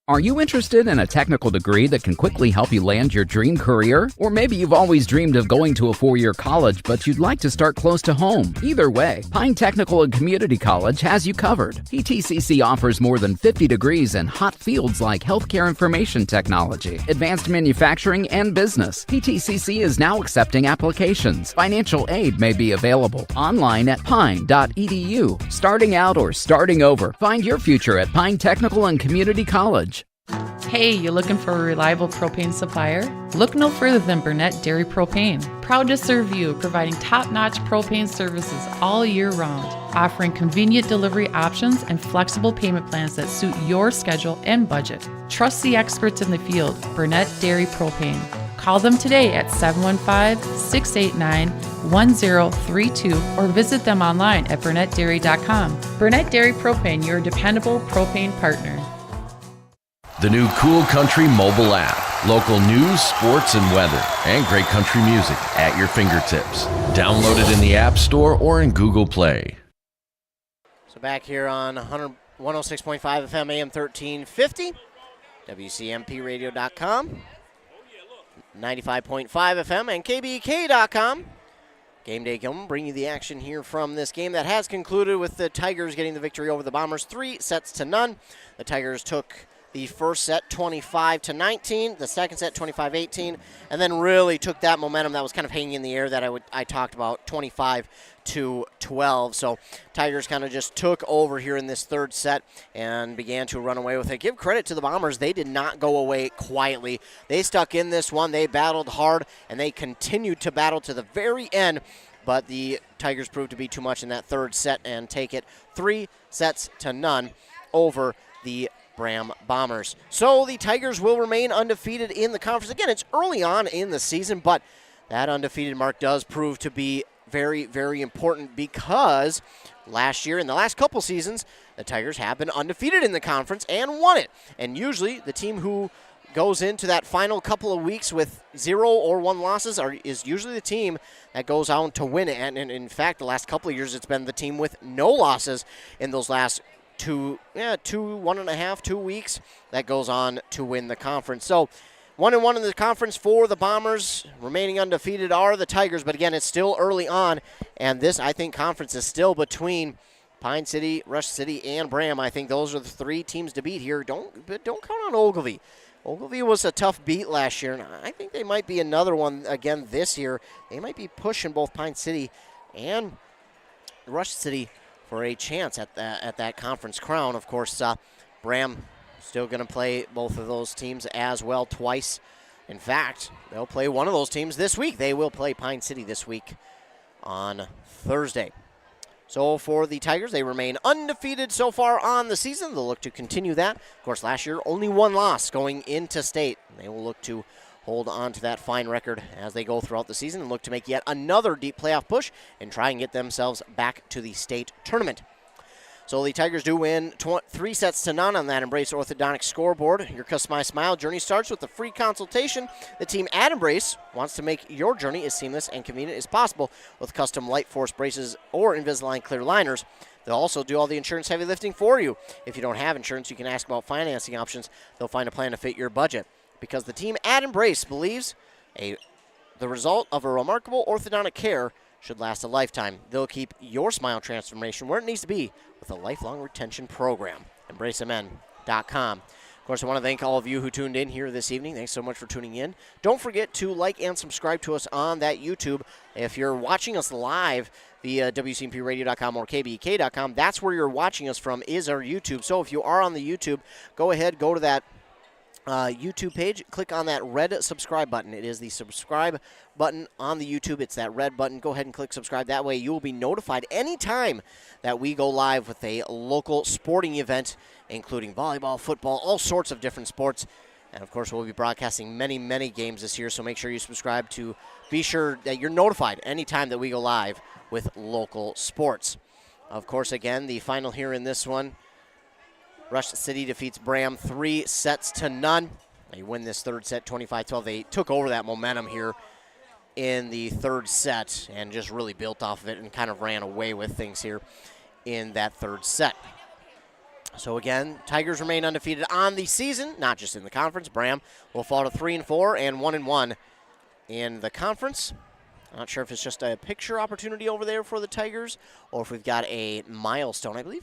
Are you interested in a technical degree that can quickly help you land your dream career? Or maybe you've always dreamed of going to a four-year college, but you'd like to start close to home. Either way, Pine Technical and Community College has you covered. PTCC offers more than 50 degrees in hot fields like healthcare information technology, advanced manufacturing, and business. PTCC is now accepting applications. Financial aid may be available online at pine.edu. Starting out or starting over, find your future at Pine Technical and Community College. Hey, you looking for a reliable propane supplier? Look no further than Burnett Dairy Propane. Proud to serve you, providing top-notch propane services all year round, offering convenient delivery options and flexible payment plans that suit your schedule and budget. Trust the experts in the field, Burnett Dairy Propane. Call them today at 715-689-1032 or visit them online at burnettdairy.com. Burnett Dairy Propane, your dependable propane partner. The new Cool Country mobile app. Local news, sports, and weather, and great country music at your fingertips. Download it in the App Store or in Google Play. So back here on 106.5 FM, AM 1350, WCMPradio.com, 95.5 FM, and KBEK.com. Game Day Gilman bringing you the action here from this game that has concluded with the Tigers getting the victory over the Bombers 3-0. The Tigers took the first set 25-19, the second set 25-18, and then really took that momentum that was kind of hanging in the air that I talked about, 25-12. So Tigers kind of just took over here in this third set and began to run away with it. Give credit to the Bombers. They did not go away quietly. They stuck in this one. They battled hard, and they continued to battle to the very end. But the Tigers proved to be too much in that third set and take it 3-0 over the Braham Bombers. So the Tigers will remain undefeated in the conference. Again, it's early on in the season, but that undefeated mark does prove to be very, very important because last year, in the last couple seasons, the Tigers have been undefeated in the conference and won it. And usually the team who goes into that final couple of weeks with 0 or 1 losses is usually the team that goes on to win it. And in fact, the last couple of years, it's been the team with no losses in those last 2 weeks that goes on to win the conference. So 1-1 in the conference for the Bombers. Remaining undefeated are the Tigers, but again, it's still early on, and this, I think, conference is still between Pine City, Rush City, and Braham. I think those are the 3 teams to beat here. Don't count on Ogilvie. Ogilvie was a tough beat last year, and I think they might be another one again this year. They might be pushing both Pine City and Rush City for a chance at that conference crown. Of course, Braham still going to play both of those teams as well twice. In fact, they'll play one of those teams this week. They will play Pine City this week on Thursday. So for the Tigers, they remain undefeated so far on the season. They'll look to continue that. Of course, last year, only one loss going into state. They will look to hold on to that fine record as they go throughout the season and look to make yet another deep playoff push and try and get themselves back to the state tournament. So the Tigers do win 3-0 on that Embrace Orthodontics scoreboard. Your Customize Smile journey starts with a free consultation. The team at Embrace wants to make your journey as seamless and convenient as possible with custom Light Force braces or Invisalign clear liners. They'll also do all the insurance heavy lifting for you. If you don't have insurance, you can ask about financing options. They'll find a plan to fit your budget. Because the team at Embrace believes the result of a remarkable orthodontic care should last a lifetime. They'll keep your smile transformation where it needs to be with a lifelong retention program. EmbraceMN.com. Of course, I want to thank all of you who tuned in here this evening. Thanks so much for tuning in. Don't forget to like and subscribe to us on that YouTube. If you're watching us live via WCMPradio.com or KBEK.com, that's where you're watching us from, is our YouTube. So if you are on the YouTube, go ahead, go to that YouTube page, click on that red subscribe button. It is the subscribe button on the YouTube. It's that red button. Go ahead and click subscribe. That way you will be notified anytime that we go live with a local sporting event, including volleyball, football, all sorts of different sports. And, of course, we'll be broadcasting many, many games this year, so make sure you subscribe to be sure that you're notified anytime that we go live with local sports. Of course, again, the final here in this one, Rush City defeats Braham 3-0. They win this third set 25-12. They took over that momentum here in the third set and just really built off of it and kind of ran away with things here in that third set. So again, Tigers remain undefeated on the season, not just in the conference. Braham will fall to 3-4 and 1-1 in the conference. I'm not sure if it's just a picture opportunity over there for the Tigers or if we've got a milestone. I'm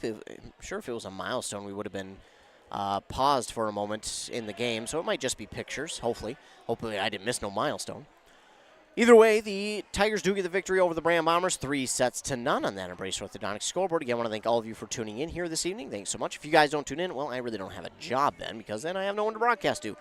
sure if it was a milestone, we would have been paused for a moment in the game. So it might just be pictures, hopefully. Hopefully I didn't miss no milestone. Either way, the Tigers do get the victory over the Braham Bombers, 3-0 on that Embrace Orthodontics scoreboard. Again, I want to thank all of you for tuning in here this evening. Thanks so much. If you guys don't tune in, well, I really don't have a job then because then I have no one to broadcast to.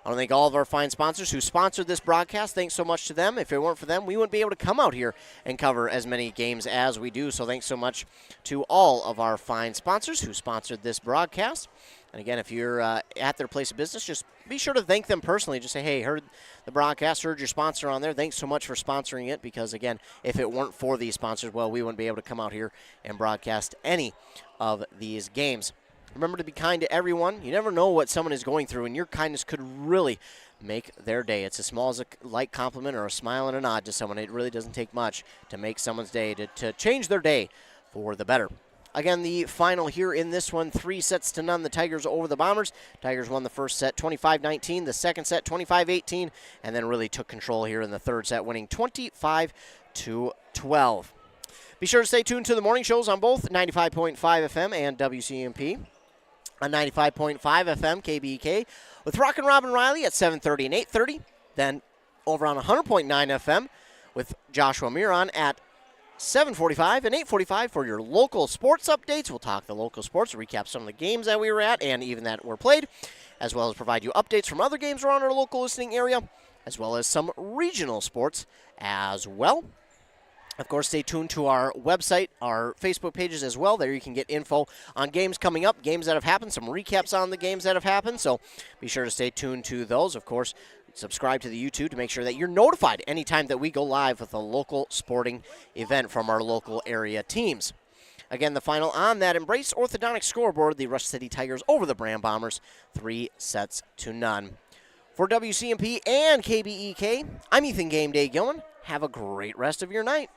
I want to thank all of our fine sponsors who sponsored this broadcast. Thanks so much to them. If it weren't for them, we wouldn't be able to come out here and cover as many games as we do. So thanks so much to all of our fine sponsors who sponsored this broadcast. And again, if you're at their place of business, just be sure to thank them personally. Just say, hey, heard the broadcast, heard your sponsor on there. Thanks so much for sponsoring it because, again, if it weren't for these sponsors, well, we wouldn't be able to come out here and broadcast any of these games. Remember to be kind to everyone. You never know what someone is going through, and your kindness could really make their day. It's as small as a light compliment or a smile and a nod to someone. It really doesn't take much to make someone's day, to change their day for the better. Again, the final here in this one, 3-0. The Tigers over the Bombers. Tigers won the first set 25-19, the second set 25-18, and then really took control here in the third set, winning 25-12. Be sure to stay tuned to the morning shows on both 95.5 FM and WCMP. On 95.5 FM, KBEK, with Rock and Robin Riley at 7:30 and 8:30. Then over on 100.9 FM with Joshua Miron at 7:45 and 8:45 for your local sports updates. We'll talk the local sports, recap some of the games that we were at and even that were played, as well as provide you updates from other games around our local listening area, as well as some regional sports as well. Of course, stay tuned to our website, our Facebook pages as well. There you can get info on games coming up, games that have happened, some recaps on the games that have happened. So be sure to stay tuned to those. Of course, subscribe to the YouTube to make sure that you're notified anytime that we go live with a local sporting event from our local area teams. Again, the final on that Embrace Orthodontics scoreboard, the Rush City Tigers over the Braham Bombers, 3-0. For WCMP and KBEK, I'm Ethan Game Day Gilman. Have a great rest of your night.